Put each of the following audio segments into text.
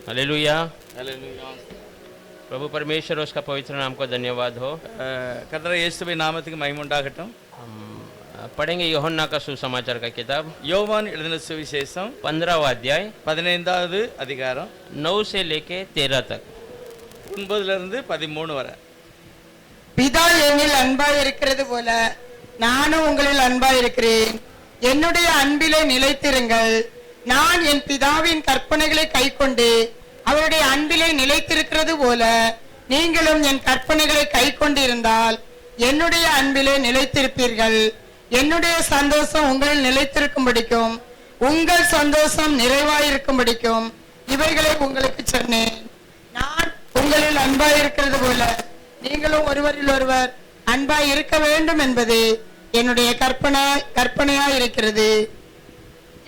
Hallelujah. Hallelujah. प्रभु परमेश्वर उसका पवित्र नाम को धन्यवाद हो। கர்த்தர் இயேசுவின் நாமத்துக்கு மகிமை உண்டாகட்டும். हम पढ़ेंगे யோहन्ना का सुसमाचार का किताब யோவான் எழுதின சுவிசேஷம் 15वां अध्याय 15வது அதிகாரம் 9 से लेके 13 तक। 9 இருந்து 13 வரை. பிதா என்னில் அன்பாய் இருக்கிறது போல நானும் உங்களில் அன்பாய் இருக்கிறேன். என்னுடைய அன்பிலே நிலைத்திருங்கள். நான் என் பிதாவின் கற்பனைகளை கைக்கொண்டு அவருடைய அன்பிலே நிலைத்திருக்கிறது போல நீங்களும் என் கற்பனைகளை கைக்கொண்டு இருந்தால் என்னுடைய அன்பிலே நிலைத்திருப்பீர்கள். என்னுடைய சந்தோஷம் உங்களில் நிலைத்திருக்கும்படிக்கும் உங்கள் சந்தோஷம் நிறைவாயிருக்கும்படிக்கும் இவைகளை உங்களுக்கு சொன்னேன். நான் உங்களில் அன்பாய் இருக்கிறது போல நீங்களும் ஒருவரில் ஒருவர் அன்பாய் இருக்க வேண்டும் என்பது என்னுடைய கற்பனையாய் இருக்கிறது.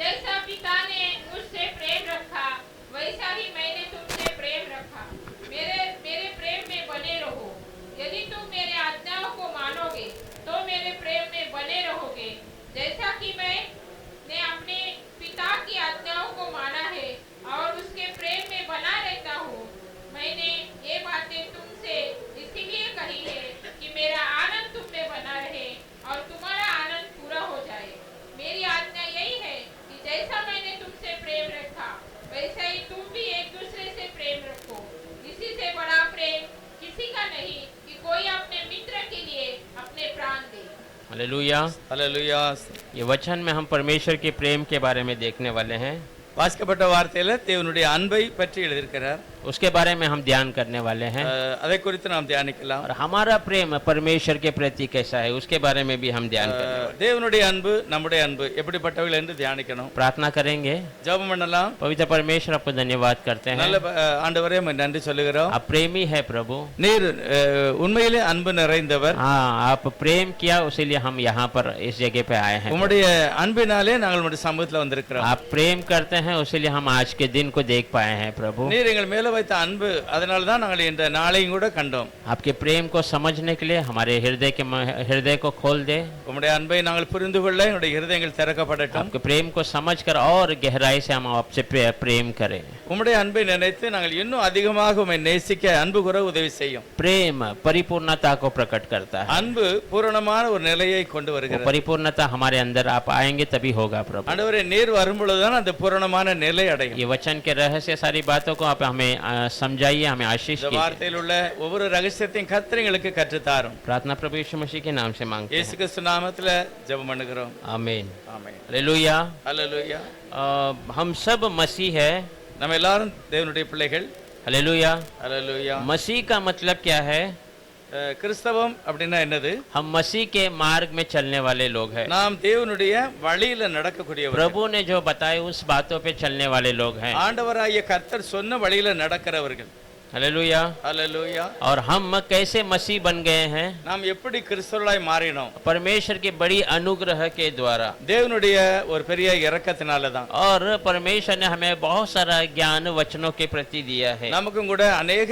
जैसा पिता ने मुझसे प्रेम रखा वैसा ही मैंने तुमसे प्रेम रखा. मेरे प्रेम में बने रहो. यदि तुम मेरे आज्ञाओं को मानोगे तो मेरे प्रेम में बने रहोगे. जैसा कि मैंने अपने पिता की आज्ञाओं को माना है और उसके प्रेम में बना रहता हूँ. मैंने ये बातें तुमसे इसीलिए कही है कि मेरा आनंद तुम में बना रहे और तुम्हारा आनंद पूरा हो जाए. मेरी आज्ञा यही है कि जैसा मैंने तुमसे प्रेम रखा वैसा ही तुम भी एक दूसरे से प्रेम रखो. इसी से बड़ा प्रेम किसी का नहीं कि कोई अपने मित्र के लिए अपने प्राण दे. हालेलुया। हालेलुया. ये वचन में हम परमेश्वर के प्रेम के बारे में देखने वाले हैं. வாசிக்கப்பட்ட வார்த்தையில தேவனுடைய அன்பை பற்றி எழுதியிருக்கிறார். उसके बारे में हम ध्यान करने वाले हैं அதை குறித்து நாம் தியானிக்கலாம். और हमारा प्रेम परमेश्वर के प्रति कैसा है उसके बारे में भी हम ध्यान करेंगे. தேவனுடைய அன்பு நம்முடைய அன்பு எப்படிப்பட்டவர்கள் என்று தியானிக்கணும். प्रार्थना करेंगे. ஜெபம் பண்ணலாம். पवित्र परमेश्वर आपको धन्यवाद करते हैं. நல்ல ஆண்டவரே உம்மை நன்றி சொல்லுகிறோம். आप प्रेमी है प्रभु. நீர் உண்மையிலே அன்பு நிறைந்தவர். हाँ, आप प्रेम किया इसीलिए हम यहाँ पर इस जगह पे आए हैं. உம்முடைய அன்பினாலே நாங்கள் உம்முடைய சமூகத்துல வந்திருக்கிறோம். आप प्रेम करते हैं इसीलिए हम आज के दिन को देख पाए हैं प्रभु. நீர் எங்கள் மேல வைத்த அன்பு அதனால தான் நாங்கள் இந்த நாளையும் கூட கண்டோம். आपके प्रेम को समझने के लिए हमारे हृदय को खोल दे. உம்முடைய அன்பை நாங்கள் புரிந்து கொள்ள எங்களுடைய இருதயங்கள் திறக்கப்படட்டும். आपके प्रेम को समझकर और गहराई से हम आपसे प्रेम करें. உம்முடைய அன்பை நினைத்து நாங்கள் இன்னும் அதிகமாக உம்மை நேசிக்க அன்பு கூற உதவி செய்யும். प्रेम परिपूर्णता को प्रकट करता है. அன்பு பூரணமான ஒரு நிலையை கொண்டு வருகிறது. परिपूर्णता हमारे अंदर आप आएंगे तभी होगा प्रभु. ஆண்டவரே நீர் வரும்பொழுதுதான் அந்த பூரணமான நிலை அடையும். ये वचन के रहस्य सारी बातों को आप हमें समझाइए, हमें आशीष இந்த कीजिए. வார்த்தையில் உள்ள ஒவ்வொரு ரகசியத்தையும் கர்த்தர் எங்களுக்கு கற்றுத் தாரும். प्रार्थना प्रभु यीशु मसीह के नाम से मांगते இயேசு हैं. கிறிஸ்து நாமத்துல ஜெபம் பண்ணுகிறோம். आमीन. ஆமென். हालेलुया. ஹல்லேலூயா. हम सब मसीह है. நம்ம எல்லாரும் தேவனுடைய பிள்ளைகள். हालेलुया. ஹல்லேலூயா. मसीह का मतलब क्या है? கிறிஸ்தவம் அப்படின்னா என்னது? हम मसीह के मार्ग में चलने वाले लोग हैं. நாம் தேவனுடைய வழியில நடக்கக்கூடியவர்கள். प्रभु ने जो बताए उस बातों पे चलने वाले लोग हैं. ஆண்டவராகிய கர்த்தர் சொன்ன வழியில நடக்கிறவர்கள். हालेलुया. ஹல்லேலூயா. और हम कैसे मसीह बन गए हैं? நாம் எப்படி கிறிஸ்தவர்களாய் மாறினோம்? परमेश्वर की बड़ी अनुग्रह के द्वारा. தேவனுடைய ஒரு பெரிய இரக்கத்தினால தான். और परमेश्वर ने हमें बहुत सारा ज्ञान वचनों के प्रति दिया है. நமக்கும் கூட अनेक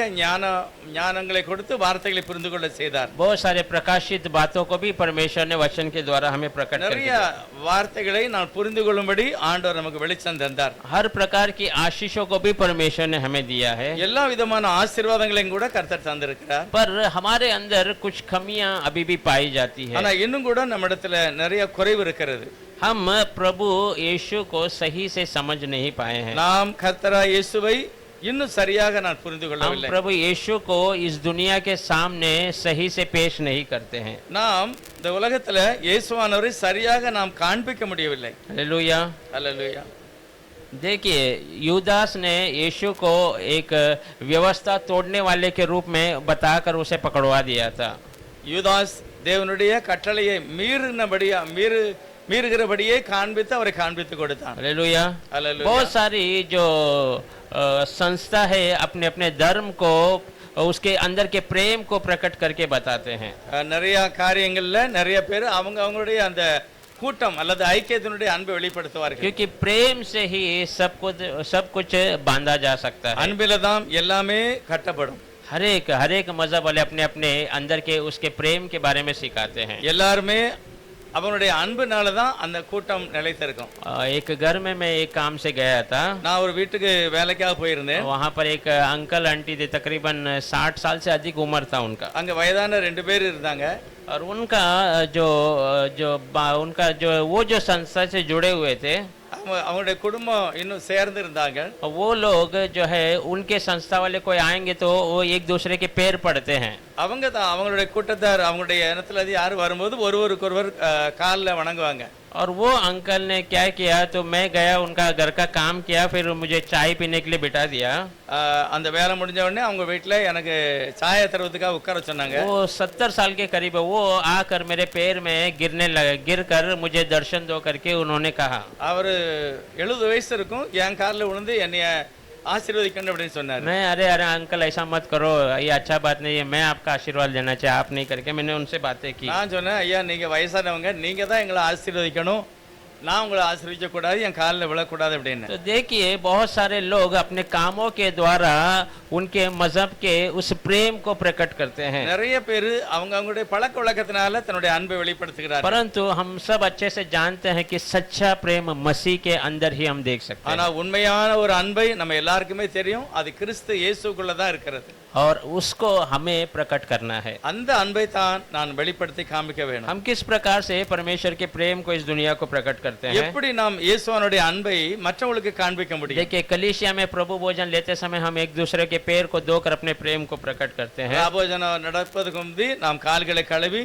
ஞானங்களை கொடுத்து வார்த்தைகளை புரிந்து கொள்ள செய்தார். बहुत सारे प्रकाशित बातों को भी परमेश्वर ने वचन के द्वारा हमें प्रकट कर நிறைய दिया. வார்த்தைகளை நான் புரிந்து கொள்ளும்படி ஆண்டவர் நமக்கு வெளிச்சம் தந்தார். हर प्रकार की आशीषों को भी परमेश्वर ने हमें दिया है. எல்லா விதமான ஆசீர்வாதங்களையும் கூட கர்த்தர் தந்திருக்கிறார். पर हमारे अंदर कुछ कमियां अभी भी पाई जाती है. ஆனா இன்னும் கூட நம்மிடத்துல நிறைய குறைவு இருக்கிறது. हम प्रभु यीशु को सही से समझ नहीं पाए हैं. நாம் கர்த்தராகிய இயேசுவை இன்னும் சரியாக நான் புரிந்து हम கொள்ளவில்லை. प्रभु यीशु को इस दुनिया के सामने सही से पेश नहीं करते हैं. நாம் இந்த உலகத்துல இயேசுவானவரை சரியாக நாம் காண்பிக்க முடியவில்லை. हालेलुया. ஹல்லேலூயா. देखिए, यूदास ने यीशु को एक व्यवस्था तोड़ने वाले के रूप में बताकर उसे पकड़वा दिया था. யூதாஸ் தேவனுடைய கட்டளையை மீறுகிறபடியே காண்பித்து அவரை காண்பித்து கொடுத்தான். हालेलुया. ஹல்லேலூயா. बहुत सारी जो संस्था है अपने अपने धर्म को उसके अंदर के प्रेम को प्रकट करके बताते हैं. நிறைய காரியங்கள்ல நிறைய பேர் அவங்களுடைய அந்த கூட்டம் அல்லது ஐக்கியத்தினுடைய அன்பை வெளிப்படுத்துவார்கள். क्योंकि प्रेम से ही सब कुछ बांधा जा सकता है. அன்பில தான் எல்லாமே கட்டப்படும். हर एक मजहब वाले अपने अपने अंदर के उसके प्रेम के बारे में सिखाते हैं. எல்லாருமே அவனுடைய அன்புனால தான் அந்த கூட்டம் நிலைத்திருக்கும். एक घर में मैं एक काम से गया था, நான் ஒரு வீட்டுக்கு வேலைக்காக போயிருந்தேன். वहाँ पर एक अंकल आंटी थे, तकरीबन 60 साल से अधिक उम्र था उनका, அங்க वयதான 2 பேர் இருந்தாங்க. और उनका वो जो संस्था से जुड़े हुए थे, அவங்களுடைய குடும்பம் இன்னும் சேர்ந்து இருந்தாங்க. वो लोग जो है उनके संस्था वाले कोई आएंगे तो वो एक दूसरे के पैर पड़ते हैं. அவங்க தான் அவங்களுடைய கூட்டத்தார் அவங்களுடைய இனத்துல யாரும் வரும்போது ஒருவருக்கொருவர் காலில் வணங்குவாங்க. और वो अंकल ने क्या किया, तो मैं गया, उनका घर का काम किया, फिर मुझे चाय पीने के लिए बिठा दिया. அந்த வேலை முடிஞ்ச உடனே அவங்க வீட்டுல எனக்கு சாய தருவதுக்காக உட்கார சொன்னாங்க. वो 70 साल के करीब है, वो आकर मेरे पैर में गिर कर मुझे दर्शन दो करके उन्होंने कहा. அவரு 70 வயசு இருக்கும், என் காலில் விழுந்து என்னைய ஆசீர்வதிக்கணும் அப்படின்னு சொன்னார். मैं अरे अंकल ऐसा मत करो, ये अच्छा बात नहीं है, मैं आपका आशीर्वाद लेना चाहिए, आप नहीं करके मैंने उनसे बातें की. நான் சொன்னேன், ஐயா நீங்க வயசானவங்க, நீங்க தான் எங்களை ஆசீர்வதிக்கணும், நான் உங்களை ஆசீர்வதிக்க கூடாது, என் காலில் விழக்கூடாது அப்படின்னு. तो देखिए बहुत सारे लोग अपने कामों के द्वारा उनके मजहब के उस प्रेम को प्रकट करते हैं, நிறைய பேர் அவங்களுடைய பழக்க வழக்கத்தினால தன்னுடைய அன்பை வெளிப்படுத்துகிறார். परंतु हम सब अच्छे से जानते हैं कि सच्चा प्रेम मसीह के अंदर ही हम देख सकते ஆனா हैं, உண்மையான ஒரு அன்பை நம்ம எல்லாருக்குமே தெரியும், அது கிறிஸ்து இயேசுக்குள்ள தான் இருக்கிறது. और उसको हमें प्रकट करना है. அந்த அன்பை தான் நான் வெளிப்படுத்தி காமிக்க வேணும். हम किस प्रकार से परमेश्वर के प्रेम को इस दुनिया को प्रकट करते हैं, எப்படி நாம் இயேசுவனுடைய அன்பை மற்றவங்களுக்கு காண்பிக்க முடியும்? देखिए कलीसिया में प्रभु भोजन लेते समय हम एक दूसरे के पैर को धोकर अपने प्रेम को प्रकट करते हैं, ராபோஜனம் நடப்பதுக்கு முந்தி நாம் கால்களை கழுவி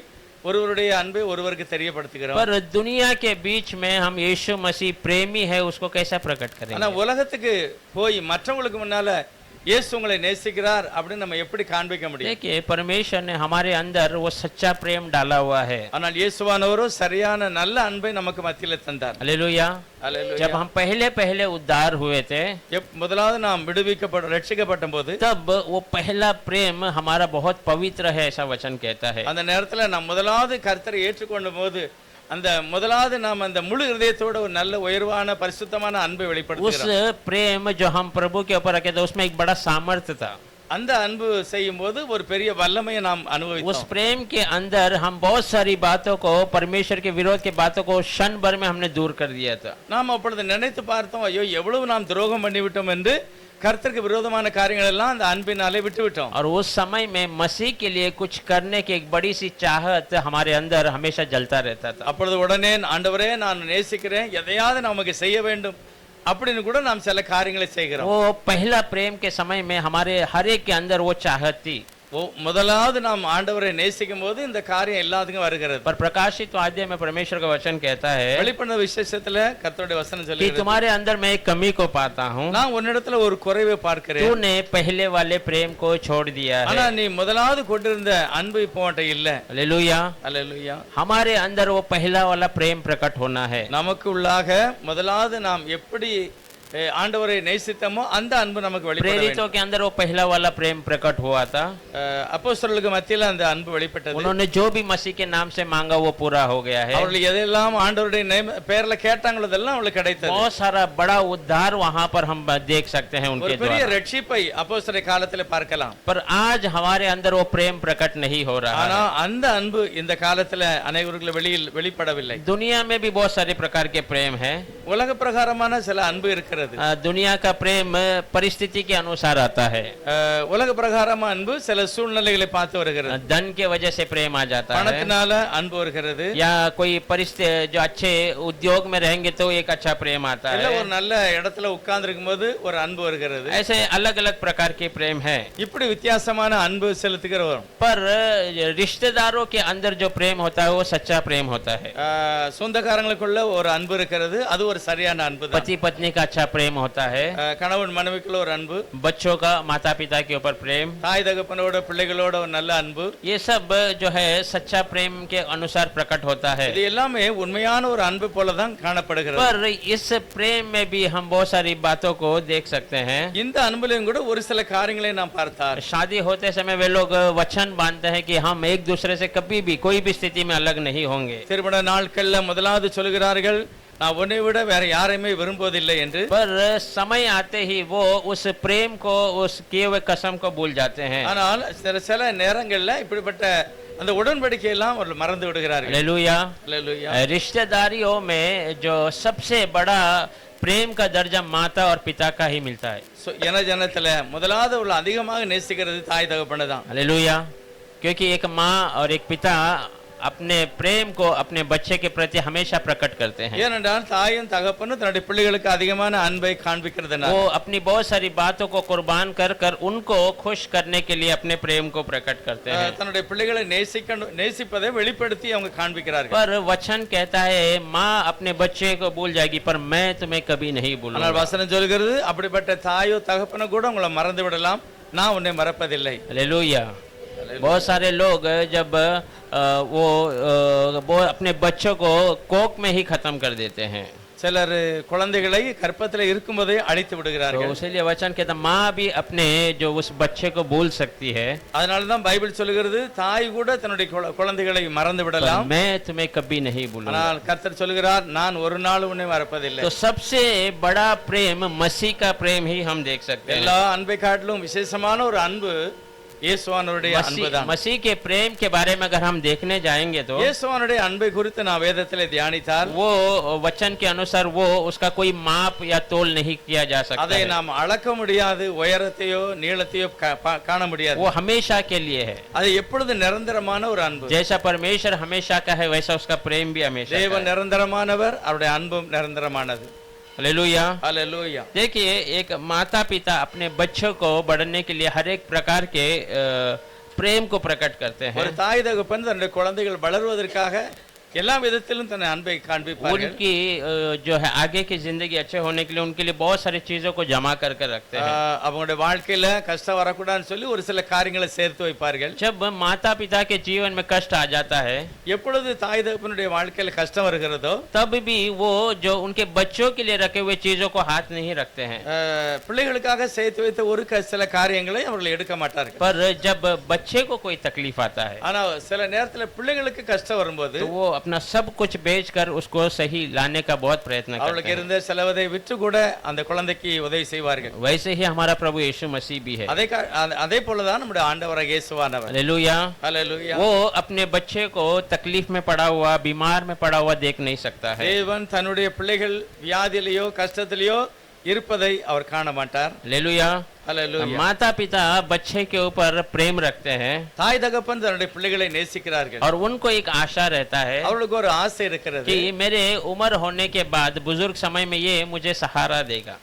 ஒருவருடைய அன்பை ஒருவருக்கு தெரியப்படுத்துகிறோம். पर दुनिया के बीच में हम यीशु मसीह प्रेमी है उसको कैसा प्रकट ஆனா करेंगे? உலகத்துக்கு போய் மற்றவங்களுக்கு முன்னால இயேசு உங்களை நேசிக்கிறார் அப்படின்னு நம்ம எப்படி காண்பிக்க முடியும்? देखिए परमेश्वर ने हमारे अंदर वो सच्चा प्रेम डाला हुआ है. ஆனால் இயேசுவானவரோ சரியான நல்ல अன்பை நமக்கு மத்தியில தந்தார். हालेलुया. அல்லேலூயா. जब हम पहले उद्धार हुए थे, முதலாவது நாம் ரட்சிக்கப்பட்ட போது तब वो पहला प्रेम हमारा बहुत पवित्र है, ऐसा वचन कहता है. அந்த நேரத்துல நாம் முதலாவது கர்த்தரை ஏற்றுக்கொண்ட போது அந்த முதலாவது நாம் அந்த முழு இதயத்தோட ஒரு நல்ல உயர்வான பரிசுத்தமான அன்பை उस வெளிப்படுத்துகிறோம். प्रेम जो हम प्रभु के ऊपर रखे थे उसमें एक बड़ा सामर्थ्य था. அந்த அன்பு செய்யும் போது ஒரு பெரிய வல்லமையை நாம் उस அனுபவித்தோம். प्रेम के अंदर हम बहुत सारी बातों को, परमेश्वर के विरोध के बातों को क्षण भर में हमने दूर कर दिया था. நாம் அப்பொழுது நினைத்து பார்த்தோம், ஐயோ எவ்வளவு நாம் துரோகம் பண்ணிவிட்டோம் என்று. கர்த்தருக்கு விரோதமான காரியங்கள் எல்லாம் அந்த அன்பினாலே விட்டுவிட்டோம். और उस समय में मसीह के लिए कुछ करने की एक बड़ी सी चाहत हमारे अंदर हमेशा जलता रहता था. அப்பொழுது உடனே ஆண்டவரே நான் நேசிக்கிறேன், எதையாவது நமக்கு செய்ய வேண்டும் அப்படின்னு கூட நாம் சில காரியங்களை செய்கிறோம். वो पहला प्रेम के समय में हमारे हर एक के अंदर वो चाहत थी. முதலாவது நாம் ஆண்டவரை நேசிக்கும் போது இந்த காரியம் எல்லாத்துக்கும் வருகிறது. पर प्रकाशित वाद्य में परमेश्वर का वचन कहता है வெளிப்படுத்தின விசேஷத்துல கர்த்தருடைய வசனம் कि சொல்லுகிறது, तुम्हारे अंदर मैं एक कमी को पाता हूँ, நான் உன்னிடத்துல ஒரு குறைவை பார்க்கிறேன், तूने पहले वाले प्रेम को छोड़ दिया ஆனா है. நீ முதலாவது கொண்டிருந்த அன்பு இப்போ உன்கிட்ட இல்ல. हालेलुया. அல்லேலூயா. हमारे अंदर वो पहला वाला प्रेम प्रकट होना है. நமக்கு உள்ளாக முதலாவது நாம் எப்படி ஆண்டவரை நேசித்தோமோ அந்த அன்பு நமக்கு வெளிப்பட வேண்டும். प्रेरितों के अंदर वो पहला वाला प्रेम प्रकट हुआ था. அப்போஸ்தலர்களுக்கு மத்தியில அந்த அன்பு வெளிப்பட்டது. उन्होंने जो भी मसीह के नाम से मांगा वो पूरा हो गया है. அவர்கள் எதெல்லாம் ஆண்டவருடைய பேர்ல கேட்டாங்களோ அதெல்லாம் அவங்களுக்கு கிடைத்தது. बहुत सारा बड़ा उद्धार वहाँ पर हम देख सकते हैं उनके ஒரு பெரிய द्वारा. ரட்சிப்பை அப்போஸ்தலர் காலத்துல பார்க்கலாம். पर आज हमारे अंदर वो प्रेम प्रकट नहीं हो रहा ஆனா है. அந்த அன்பு இந்த காலத்துல அனைவருக்கு வெளிப்படவில்லை. दुनिया में भी बहुत सारे प्रकार के प्रेम है. உலக பிரகாரமான சில அன்பு இருக்கிறது. दुनिया का प्रेम परिस्थिति के अनुसार आता है. உலக பிரகாரமான அன்பு சில சூழ்நிலைகளை பார்த்து வருகிறது. धन के वजह से प्रेम आ जाता है, பணத்தினால அன்பு வருகிறது. या कोई परिस्थिति जो अच्छे उद्योग में रहेंगे तो एक अच्छा प्रेम आता இல்ல है. ஒரு நல்ல இடத்துல உட்கார்ந்து இருக்கும்போது ஒரு அன்பு வருகிறது. ऐसे अलग अलग प्रकार के प्रेम है. இப்படி வித்தியாசமான அன்பு செலுத்துகிறவர். पर रिश्तेदारों के अंदर जो प्रेम होता है वो सच्चा प्रेम होता है. சொந்தக்காரங்களுக்குள்ள ஒரு அன்பு இருக்கிறது, அது ஒரு சரியான அன்பு தான். पति पत्नी का अच्छा प्रेम होता है. கணவன் மனைவிக்குள்ள ஒரு அன்பு, बच्चों का माता पिता के ऊपर प्रेम, தாய் தகப்பனோட பிள்ளைகளோட ஒரு நல்ல அன்பு, ये सब जो है सच्चा प्रेम के अनुसार प्रकट होता है. இது எல்லாமே உண்மையான ஒரு அன்பு போல தான் காணப்படுகிறது. पर इस प्रेम में भी हम बहुत सारी बातों को देख सकते हैं. இந்த அன்புலையும் கூட ஒரு சில காரியங்களை நாம் பார்த்தார். शादी होते समय वे लोग वचन बांधते हैं कि हम एक दूसरे से कभी भी कोई भी स्थिति में अलग नहीं होंगे. திருமண நாட்கள்ல முதலாவது சொல்கிறார்கள், நான் உன்னை விட வேற யாரையுமே விரும்புவதில்லை என்று. पर समय आते ही वो उस प्रेम को, उस किए हुए कसम को भूल जाते हैं. ஆனால் சில நேரங்கள்ல இப்படிப்பட்ட அந்த உடன்படிக்கையெல்லாம் அவர்கள் மறந்து விடுகிறார்கள். हालेलुया। அல்லேலூயா. रिश्तेदारियों में जो सबसे बड़ा प्रेम का दर्जा माता और पिता का ही मिलता है। ஜனத்துல முதலாவது உள்ள அதிகமாக நேசிக்கிறது தாய் தகப்பனை தான். हालेलुया। क्योंकि एक माँ और एक पिता अपने प्रेम को अपने बच्चे के प्रति हमेशा प्रकट करते हैं। ஏனென்றால் தாயும் தகப்பனும் தன்னுடைய பிள்ளைகளுக்கு அதிகமான அன்பை காண்பிக்கிறதுனால वो अपनी बहुत सारी बातों को कुर्बान कर कर उनको खुश करने के लिए अपने प्रेम को प्रकट करते हैं। தன்னுடைய பிள்ளைகளை நேசிப்பதை வெளிப்படுத்தி அவங்க காண்பிக்கிறார்கள். पर वचन कहता है माँ अपने बच्चे को भूल जाएगी पर मैं तुम्हें कभी नहीं ஆனால் भूलूंगा। வசனம் சொல்கிறது அப்படிப்பட்ட தாயோ தகப்பனோ கூட உங்களை மறந்து விடலாம், நான் உன்னை மறப்பதில்லை. हालेलुया। बहुत सारे लोग जब वो अपने बच्चों को कोक में ही खत्म कर देते हैं। சிலர் குழந்தைகளை கற்பத்தில் இருக்கும்போதே அழித்து तो விடுகிறார்கள். इसलिए वचन कहता माँ भी अपने जो उस बच्चे को भूल सकती है, அதனால தான் பைபிள் சொல்கிறது தாய் கூட தன்னுடைய குழந்தைகளை மறந்து पर விடலாம், मैं तुम्हें कभी नहीं भूलूंगा। ஆனால் கர்த்தர் சொல்கிறார் நான் ஒரு நாள் உன்னை மறப்பதில்லை. तो सबसे बड़ा प्रेम मसीह का प्रेम ही हम देख सकते हैं। எல்லா அன்பை காட்டிலும் விசேஷமான ஒரு அன்பு இயேசுவானுடைய அன்புதான். मसीह के प्रेम के बारे में अगर हम देखने जाएंगे तो இயேசுவானுடைய அன்பை குறித்து நான் வேதத்திலே தியானித்தால் वो वचन के अनुसार वो उसका कोई माप या तोल नहीं किया जा सकता அதை है। நாம் அளக்க முடியாது, உயரத்தையோ நீளத்தையோ காண முடியாது. वो हमेशा के लिए है। அது எப்பொழுது நிரந்தரமான ஒரு அன்பு. जैसा परमेश्वर हमेशा का है वैसा उसका प्रेम भी हमेशा का தேவன் है। நிரந்தரமானவர், அவருடைய அன்பும் நிரந்தரமானது. हालेलुया। ஹல்லேலூயா. देखिए एक माता पिता अपने बच्चों को बढ़ने के लिए हर एक प्रकार के प्रेम को प्रकट करते हैं। ஒரு தாய் தகப்பன் தன்னுடைய குழந்தைகள் வளருவதற்காக எல்லா விதத்திலும் தன் அன்பை காண்பிப்பார்கள். उनकी जो है आगे की जिंदगी अच्छे होने के लिए उनके लिए बहुत सारी चीजों को जमा कर कर रखते हैं। அவங்களுடைய வாழ்க்கையில கஷ்டம் வரக்கூடாதுன்னு சொல்லி ஒரு சில காரியங்களை சேர்த்து வைப்பார்கள். जब माता पिता के जीवन में कष्ट आ जाता है எப்பொழுது தாய் தகப்பனுடைய வாழ்க்கையில கஷ்டம் வருகிறதோ तब भी वो जो उनके बच्चों के लिए रखे हुए चीजों को हाथ नहीं रखते हैं। பிள்ளைகளுக்காக சேர்த்து வைத்த ஒரு சில காரியங்களை அவர்கள் எடுக்க மாட்டார்கள். पर जब बच्चे को कोई तकलीफ आता है ஆனா சில நேரத்துல பிள்ளைகளுக்கு கஷ்டம் வரும்போது तो वो अपना सब कुछ बेचकर उसको सही लाने का बहुत प्रयत्न करते அவளுக்கு हैं। இருந்த செலவதை விற்று கூட அந்த குழந்தைக்கு உதவி செய்வார்கள். वैसे ही हमारा प्रभु यीशु मसीह भी है। அதே போலதான் நம்முடைய ஆண்டவராக இயேசுவானவர். हालेलुया। ஹல்லேலூயா. वो अपने बच्चे को तकलीफ में पड़ा हुआ बीमार में पड़ा हुआ देख नहीं सकता है। தேவன் தன்னுடைய பிள்ளைகள் வியாதியிலேயோ கஷ்டத்திலேயோ இருப்பதை அவர் காண மாட்டார். हालेलुया। ஹல்லேலூயா. माता पिता बच्चे के ऊपर प्रेम रखते हैं தாய் தகப்பன் தன்னுடைய பிள்ளைகளை நேசிக்கிறார்கள். और उनको एक आशा रहता है அவர்களுக்கு ஒரு ஆசை இருக்கிறது. कि मेरे उम्र होने के बाद बुजुर्ग समय में ये मुझे सहारा देगा।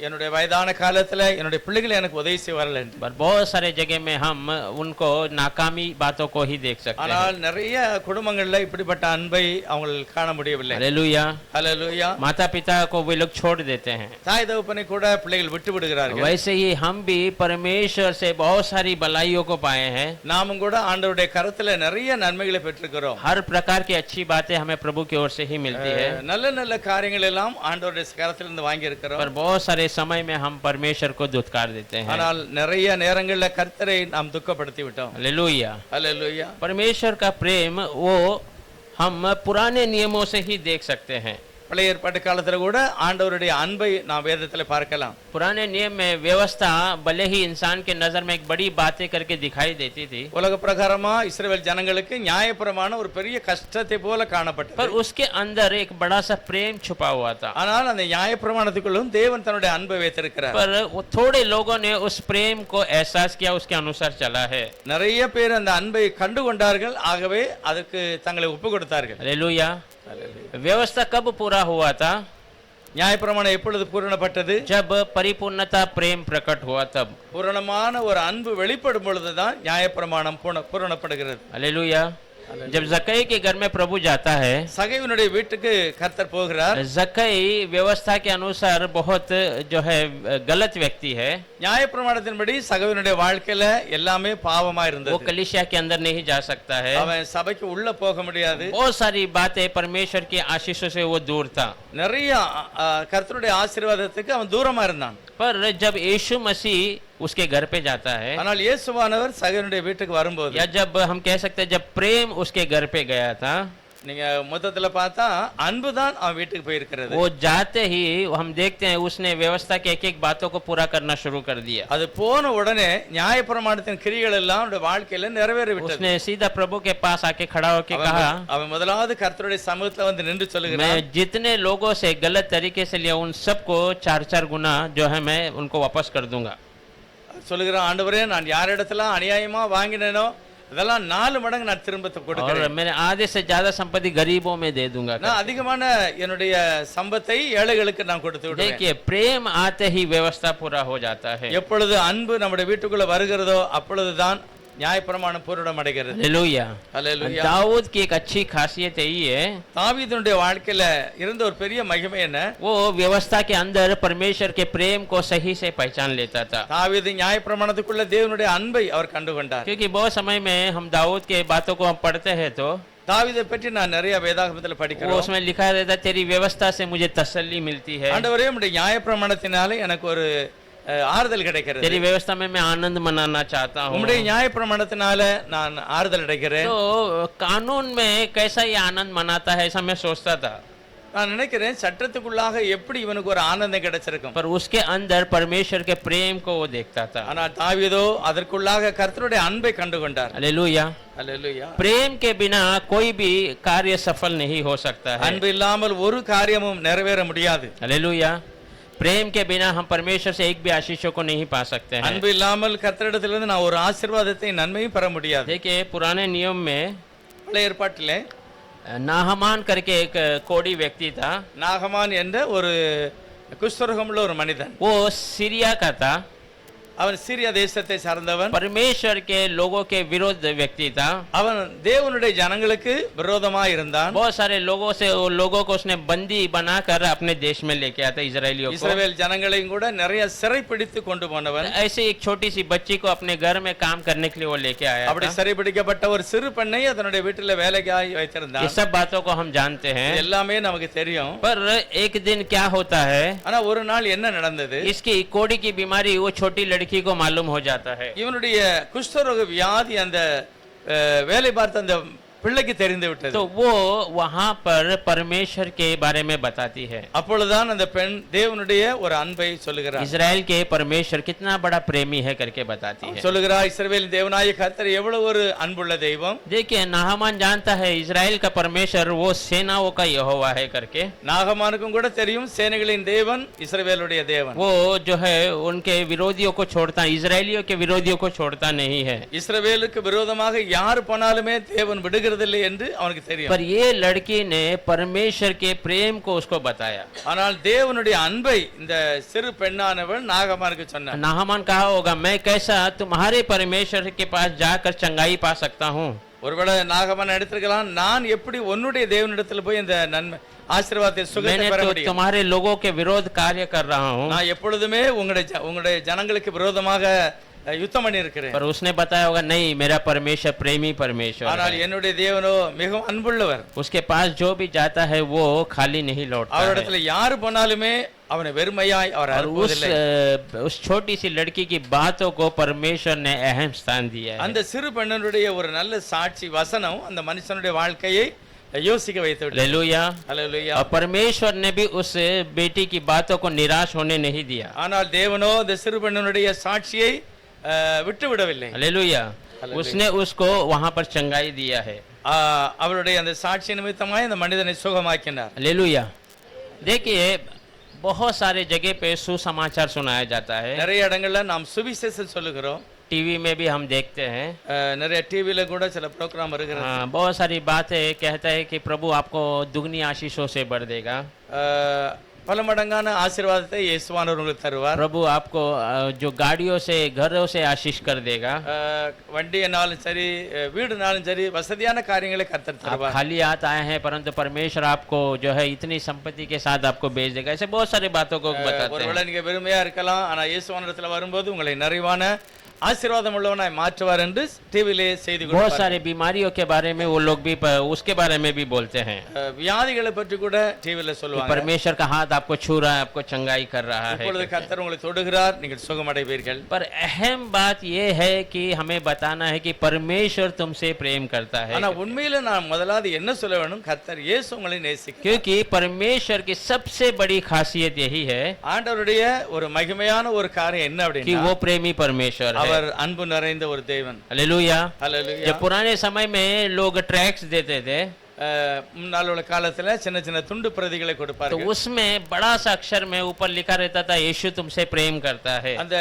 என்னுடைய வயதான காலத்துல என்னுடைய பிள்ளைகள் எனக்கு உதவி செய்வார்கள் என்று. पर बहुत सारे जगह में हम उनको नाकामी बातों को ही देख सकते हैं। ஆனால் நிறைய குடும்பங்கள்ல இப்படிப்பட்ட அன்பை அவங்க காண முடியவில்லை. हालेलुया। ஹல்லேலூயா. माता पिता को वे लोग छोड़ देते हैं। தாய் தகப்பனை கூட பிள்ளைகள் விட்டு விடுகிறார்கள். वैसे ही हम भी परमेश्वर से बहुत सारी भलाइयों को पाए हैं। நாமும் கூட ஆண்டவருடைய கரத்துல நிறைய நன்மைகளை பெற்றிருக்கிறோம். हर प्रकार की अच्छी बातें हमें प्रभु की ओर से ही मिलती है। நல்ல நல்ல காரியங்கள் எல்லாம் ஆண்டவருடைய கரத்திலிருந்து வாங்கி இருக்கிறோம். पर बहुत सारे समय में हम परमेश्वर को दुत्कार देते हैं। ஆனால் நிறைய நேரங்கள்ல கர்த்தரை நாம் துக்கப்படுத்தி விட்டோம். हालेलुया। ஹல்லேலூயா. परमेश्वर का प्रेम वो हम पुराने नियमों से ही देख सकते हैं। பழைய ஏற்பாட்டு காலத்துல கூட ஆண்டவருடைய அன்பை நாம் வேதத்துல பார்க்கலாம். पुराने नियम में व्यवस्था भले ही इंसान के नजर में एक बड़ी बातें करके दिखाई देती थी உலக பிரகாரமா இஸ்ரவேல் ஜனங்களுக்கு நியாயப்பிரமாணம் ஒரு பெரிய கஷ்டத்தை போல पर காணப்பட்டது. उसके अंदर एक बड़ा सा प्रेम छुपा हुआ था। ஆனால் அந்த நியாயப்பிரமாணத்துக்குள்ளும் தேவன் தன்னுடைய அன்பை வைத்திருக்கிறார். पर वो थोड़े लोगों ने उस प्रेम को एहसास किया, उसके अनुसार चला है। நிறைய பேர் அந்த அன்பை கண்டு கொண்டார்கள், ஆகவே அதற்கு தங்களை ஒப்பு கொடுத்தார்கள். हालेलुया। व्यवस्था कब पूरा हुआ था? நியாயப்பிரமாணம் எப்பொழுது பூரணப்பட்டது? जब परिपूर्णता प्रेम प्रकट हुआ तब। பூரணமான ஒரு அன்பு வெளிப்படும் பொழுதுதான் நியாயப்பிரமாணம் பூரணப்படுகிறது. हालेलुया। जब जक्कई के घर में प्रभु जाता है, சகைவினுடைய வீட்டுக்கு கர்த்தர் போகிறார். जक्कई व्यवस्था के अनुसार बहुत जो है गलत व्यक्ति है। நியாயப்பிரமாணத்தின்படி சகைவினுடைய வாழ்க்கையில எல்லாமே பாவமா वो இருந்தது. कलीसिया के अंदर नहीं जा सकता है। அவன் சபைக்கு உள்ள போக முடியாது. बहुत सारी बातें परमेश्वर की आशीषों से वो दूर था। நிறைய கர்த்தருடைய ஆசீர்வாதத்துக்கு அவன் தூரமா இருந்தான். पर जब यीशु मसीह उसके घर पे जाता है, ஆனால் இயேசுவானவர் சகைவினுடைய வீட்டுக்கு வரும்போது या जब हम कह सकते हैं जब प्रेम उसके घर पे गया था, நீங்க மொத்தத்துல பார்த்தா அன்பு தான் அவன் வீட்டுக்கு போயிருக்கிறது. वो जाते ही हम देखते हैं उसने व्यवस्था के एक एक बातों को पूरा करना शुरू कर दिया. அது போன உடனே நியாயப்பிரமாணத்தின் கிரியைகள் எல்லாம் அவனுடைய வாழ்க்கையில நிறைவேறி விட்டது. उसने सीधा प्रभु के पास आके खड़ा होके कहा, அவன் முதலாவது கர்த்தருடைய சமூகத்துல வந்து நின்று சொல்லுகிறான், मैं जितने लोगों से गलत तरीके से लिया उन सबको 4-4 गुना जो है मैं उनको वापस कर दूंगा. சொல்லுகிறான், ஆண்டவரே நான் யாரிடத்துல அநியாயமா வாங்கினேனோ அதெல்லாம் 4 மடங்கு நான் திரும்ப और கொடுக்கிறேன். मैंने आधे से ज्यादा संपत्ति गरीबों में दे दूंगा. நான் அதிகமான என்னுடைய சம்பத்தை ஏழைகளுக்கு நான் கொடுத்து விடுவேன். देखिए प्रेम आते ही व्यवस्था पूरा हो जाता है. எப்பொழுது அன்பு நம்முடைய வீட்டுக்குள்ள வருகிறதோ அப்பொழுதுதான் நியாயப்பிரமாணம் பூரணம் அடைகிறது. हालेलुया. அல்லேலூயா. दाऊद की एक अच्छी खासियत यही है, தாவீதுடைய வாழ்க்கையில இருந்த ஒரு பெரிய மகிமை என்ன, वो व्यवस्था के अंदर परमेश्वर के प्रेम को सही से पहचान लेता था. தாவீது நியாயப்பிரமாணத்துக்குள்ள தேவனுடைய அன்பை அவர் கண்டுகொண்டார். क्योंकि बहुत समय में हम दाऊद के बातों को हम पढ़ते हैं तो தாவீதை பற்றி நான் நிறைய வேதாகமத்துல वो படிக்கிறோம். उसमें लिखा रहता है, तेरी व्यवस्था से मुझे तसल्ली मिलती है, ஆண்டவரே உம்முடைய நியாயப்பிரமாணத்தினாலே எனக்கு ஒரு ஆறுதல் கிடைக்கிறது. तेरी व्यवस्था में मैं आनंद मनाना चाहता हूँ. உம்முடைய நியாயப்பிரமாணத்தினால நான் ஆறுதல் அடைகிறேன். तो कानून में कैसा ये आनंद मनाता है ऐसा मैं सोचता था, நான் நினைக்கிறேன் சட்டத்துக்குள்ளாக எப்படி இவனுக்கு ஒரு ஆனந்தம் கிடைச்சிருக்கும். पर उसके अंदर परमेश्वर के प्रेम को वो देखता था. ஆனால் தாவீதோ அதற்குள்ளாக கர்த்தருடைய அன்பை கண்டுகொண்டார். हालेलुया. அல்லேலூயா. प्रेम के बिना कोई भी कार्य सफल नहीं हो सकता है. அன்பு இல்லாமல் ஒரு காரியமும் நிறைவேற முடியாது. हालेलुया. प्रेम के बिना हम परमेश्वर से एक भी आशीषों को नहीं पा सकते हैं. அன்பு இல்லாமல் கர்த்தரிடத்திலிருந்து நான் ஒரு ஆசீர்வாதத்தை நன்மையும் பெற முடியாது. देखिए पुराने नियम में பழைய ஏற்பாட்டிலே नाहमान करके एक कोढ़ी व्यक्ति था, நாகமான் என்ற ஒரு குஷ்டரோகமுள்ள ஒரு மனிதன். वो सीरिया का था, அவன் சீரியா தேசத்தை சார்ந்தவன். परमेश्वर के लोगों के विरोध व्यक्ति था. அவன் தேவனுடைய ஜனங்களுக்கு விரோதமாய் இருந்தான். बहुत सारे लोगों से वो लोगों को उसने बंदी बनाकर अपने देश में लेके आता इजरायलियों को. இஸ்ரவேல் ஜனங்களையும் கூட நிறைய சிறைப்பிடித்து கொண்டு போனவன். ऐसे एक छोटी सी बच्ची को अपने घर में काम करने के लिए वो लेके आया அப்படி था. சிறைப்பிடிக்கப்பட்ட ஒரு சிறு பெண்ணை அதனுடைய வீட்டில் வேலைக்காய் ये வைத்திருந்தான். सब बातों को हम जानते हैं, எல்லாமே நமக்கு தெரியும். पर एक दिन क्या होता है, ஆனா ஒரு நாள் என்ன நடந்தது, इसकी कोढ़ी की बीमारी वो छोटी लड़की को मालूम हो जाता है. இவனுடைய குஷ்டரோக வியாதி அந்த வேலை பார்த்த அந்த பிள்ளைக்கு தெரிந்து விட்டது. तो वो वहां पर परमेश्वर के बारे में बताती है. அப்பொழுதுதான் அந்த பெண் தேவனுடைய ஒரு அன்பை சொல்லுகிறார். इजराइल के परमेश्वर कितना बड़ा प्रेमी है करके बताती है. சொல்லுகிறார், இஸ்ரவேலின் தேவனாகிய கர்த்தர் எவ்வளவு ஒரு அன்புள்ள தெய்வம். देखिए नाहमान जानता है इजराइल का परमेश्वर वो सेनाओं का यहोवा है करके. நாகமானுக்கும் கூட தெரியும் சேனைகளின் தேவன் இஸ்ரவேலுடைய தேவன். वो जो है उनके विरोधियों को छोड़ता, इजरायलियों के विरोधियों को छोड़ता नहीं है. இஸ்ரவேலுக்கு விரோதமாக யார் போனாலுமே தேவன் விடுகிறதில்லை என்று அவனுக்கு தெரியும். पर ये लड़की ने परमेश्वर के प्रेम को उसको बताया. ஆனால் தேவனுடைய அன்பை இந்த சிறு பெண்ணானவள் நாகமானுக்கு சொன்னார். नाहमान कहा होगा, मैं कैसा तुम्हारे परमेश्वर के पास जाकर चंगाई पा सकता हूँ. ஒருவேளை நாகமான் எடுத்திருக்கலாம், நான் எப்படி உன்னுடைய தேவனிடத்தில் போய் இந்த நன்மை ஆசீர்வாதத்தை சுகத்தை मैंने பெற तो முடியும்? तुम्हारे लोगों के विरोध कार्य कर रहा हूँ. நான் எப்பொழுதுமே உங்களுடைய ஜனங்களுக்கு விரோதமாக யுத்தம் பண்ணி இருக்கிறேன். पर उसने बताया होगा, नहीं मेरा परमेश्वर प्रेमी परमेश्वर ஆனால் है. என்னுடைய தேவனோ மிகவும் அன்புள்ளவர். उसके पास जो भी जाता है वो खाली नहीं लौटता है. அவரிடத்துல யாரு போனாலுமே அவனை வெறுமையாய் அவர் और அனுப்புவதில்லை. उस छोटी सी लड़की की बातों को परमेश्वर ने अहम स्थान दिया है. அந்த சிறு பெண்ணனுடைய ஒரு நல்ல சாட்சி வசனம் அந்த மனுஷனுடைய வாழ்க்கையை யோசிக்க வைத்து விட்டது. हालेलुया. அல்லேலூயா. और परमेश्वर ने भी उस बेटी की बातों को निराश होने नहीं दिया. ஆனால் தேவனோ இந்த சிறு பெண்ணனுடைய சாட்சியை விட்டு விடவில்லை. हालेलुया. उसने उसको वहां पर चंगाई दिया है. அவருடைய அந்த சாட்சி நிமித்தமாய் அந்த மனிதனை சுகமாக்கினார். हालेलुया. देखिए बहुत सारे जगह पे सुसमाचार सुनाया जाता है. நிறைய இடங்கள்ல நாம் சுவிசேஷம் சொல்லுகிறோம். टीवी में भी हम देखते हैं. நிறைய டிவில கூட சில ப்ரோக்ராம் வருகிறது. बहुत सारी बातें कहता है कि प्रभु आपको दुगनी आशीषों से भर देगा. பல மடங்கான ஆசீர்வாதத்தை இயேசுவானவர் உங்களுக்கு தருவார். प्रभु आपको जो गाड़ियों से घरों से आशीष कर देगा. வண்டியனாலும் சரி வீடுனாலும் சரி வசதியான காரியங்களை கர்த்தர் आप தருவார். खाली हाथ आए हैं परंतु परमेश्वर आपको जो है इतनी संपत्ति के साथ आपको भेज देगा. ऐसे बहुत सारी बातों को बताते हैं. ஒருவேளை நீங்க வெறுமையா இருக்கலாம், ஆனா இயேசுவானிடத்துல வரும்போது உங்களை நிறைவான ஆசீர்வாதம் உள்ளவனாய் மாற்றுவார் என்று டிவிலே செய்தி बहुत கொடுப்பார்கள். सारे बीमारियों के बारे में वो लोग भी उसके बारे में भी बोलते हैं வியாதிகளை பற்றி கூட டிவில कि சொல்லுவாங்க. परमेश्वर का हाथ आपको छू रहा है, आपको चंगाई कर रहा है। இப்பொழுது கர்த்தர் உங்களை தொடுகிறார், நீங்கள் சுகமடைவீர்கள். पर अहम बात यह है कि हमें बताना है कि परमेश्वर तुमसे प्रेम करता है, ஆனா உண்மையில நான் முதலாவது என்ன சொல்ல வேண்டும், கர்த்தர் இயேசு உங்களை நேசிக்கிறார். क्योंकि परमेश्वर की सबसे बड़ी खासियत यही है ஆண்டவருடைய ஒரு மகிமையான ஒரு காரியம் என்ன कि அப்படின்னா, वो प्रेमी परमेश्वर है। அவர் அன்பு நிறைந்த ஒரு தேவன். हालेलुया। ஹல்லேலூயா. जब पुराने समय में लोग ट्रैक्स देते थे முன்னாள் உள்ள காலத்துல சின்ன சின்ன துண்டு பிரதிகளை तो கொடுப்பார்கள். उसमें बड़ा सा अक्षर में ऊपर लिखा रहता था यीशु तुमसे प्रेम करता है। அந்த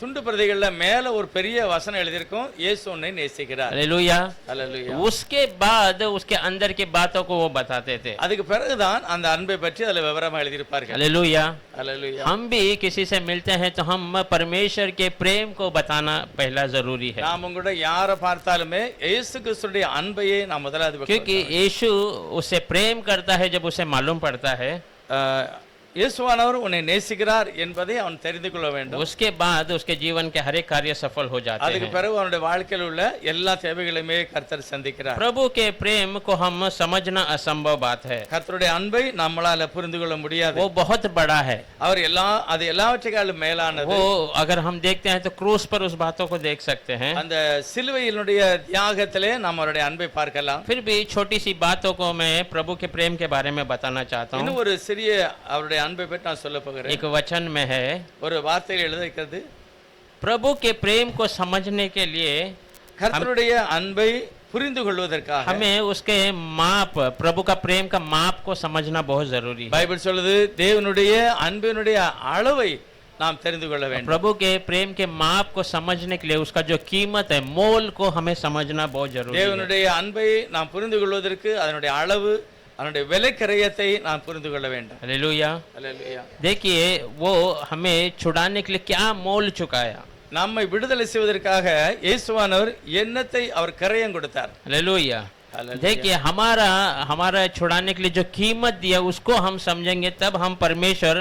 துண்டு பிரதிகள்ல மேல ஒரு பெரிய வசனம் எழுதியிருக்கும், இயேசு உன்னை நேசிக்கிறார். हालेलुया। ஹல்லேலூயா. उसके बाद उसके अंदर की बातों को वो बताते थे। அதுக்கு பிறகுதான் அந்த அன்பை பற்றி அதுல விவரமா எழுதியிருப்பார்கள். हालेलुया। ஹல்லேலூயா. हम भी किसी से मिलते हैं तो हम परमेश्वर के प्रेम को बताना पहला जरूरी है, நாம் உங்களோட யாரை பார்த்தாலுமே இயேசு கிறிஸ்துடைய அன்பையே நாம் முதலாவது क्योंकि यीशु उससे प्रेम करता है जब उसे मालूम पड़ता है। இயேசுவானவர் உன்னை நேசிக்கிறார் என்பதை அவன் தெரிந்து கொள்ள வேண்டும். उसके बाद उसके जीवन के हर एक कार्य सफल हो जाते அதுக்கு हैं। பிறகு அவனுடைய வாழ்க்கையில் உள்ள எல்லா தேவைகளையுமே கர்த்தர் சந்திக்கிறார். प्रभु के प्रेम को हम समझना असंभव बात है, கர்த்தருடைய அன்பை நம்மளால புரிந்து கொள்ள முடியாது. वो बहुत बड़ा है। அவர் அது எல்லாவற்றைக்காலும் மேலானது. वो अगर हम देखते हैं तो क्रूस पर उस बातों को देख सकते हैं, அந்த சிலுவையினுடைய தியாகத்திலே நாம் அவருடைய அன்பை பார்க்கலாம். फिर भी छोटी सी बातों को मैं प्रभु के प्रेम के बारे में बताना चाहता हूँ। இன்னும் ஒரு சிறிய அவருடைய அன்பை பற்றி நான் சொல்ல போகிறேன். एक वचन में है, ஒரு வார்த்தையில் எழுதியிருக்கிறது, प्रभु के प्रेम को समझने के लिए கர்த்தருடைய அன்பை புரிந்து கொள்வதற்காக हमें उसके माप, प्रभु का प्रेम का माप को समझना बहुत जरूरी है। பைபிள் சொல்லுது, தேவனுடைய அன்பினுடைய அளவை நாம் தெரிந்து கொள்ள வேண்டும். प्रभु के प्रेम के माप को समझने के लिए उसका जो कीमत है, मोल को हमें समझना बहुत जरूरी है। தேவனுடைய அன்பை நாம் புரிந்து கொள்வதற்கு அதனுடைய அளவு, அதனுடைய விலைக்கிரயத்தை நாம் புரிந்து கொள்ள வேண்டும். हालेलुया। ஹல்லேலூயா. देखिए वो हमें छुड़ाने के लिए क्या मोल चुकाया। நம்மை விடுதலை செய்வதற்காக இயேசுவானவர் என்னத்தை அவர் கிரயம் கொடுத்தார். हालेलुया। हालेलुया। देखिए हमारा छुड़ाने के लिए जो कीमत दिया उसको हम समझेंगे, तब हम परमेश्वर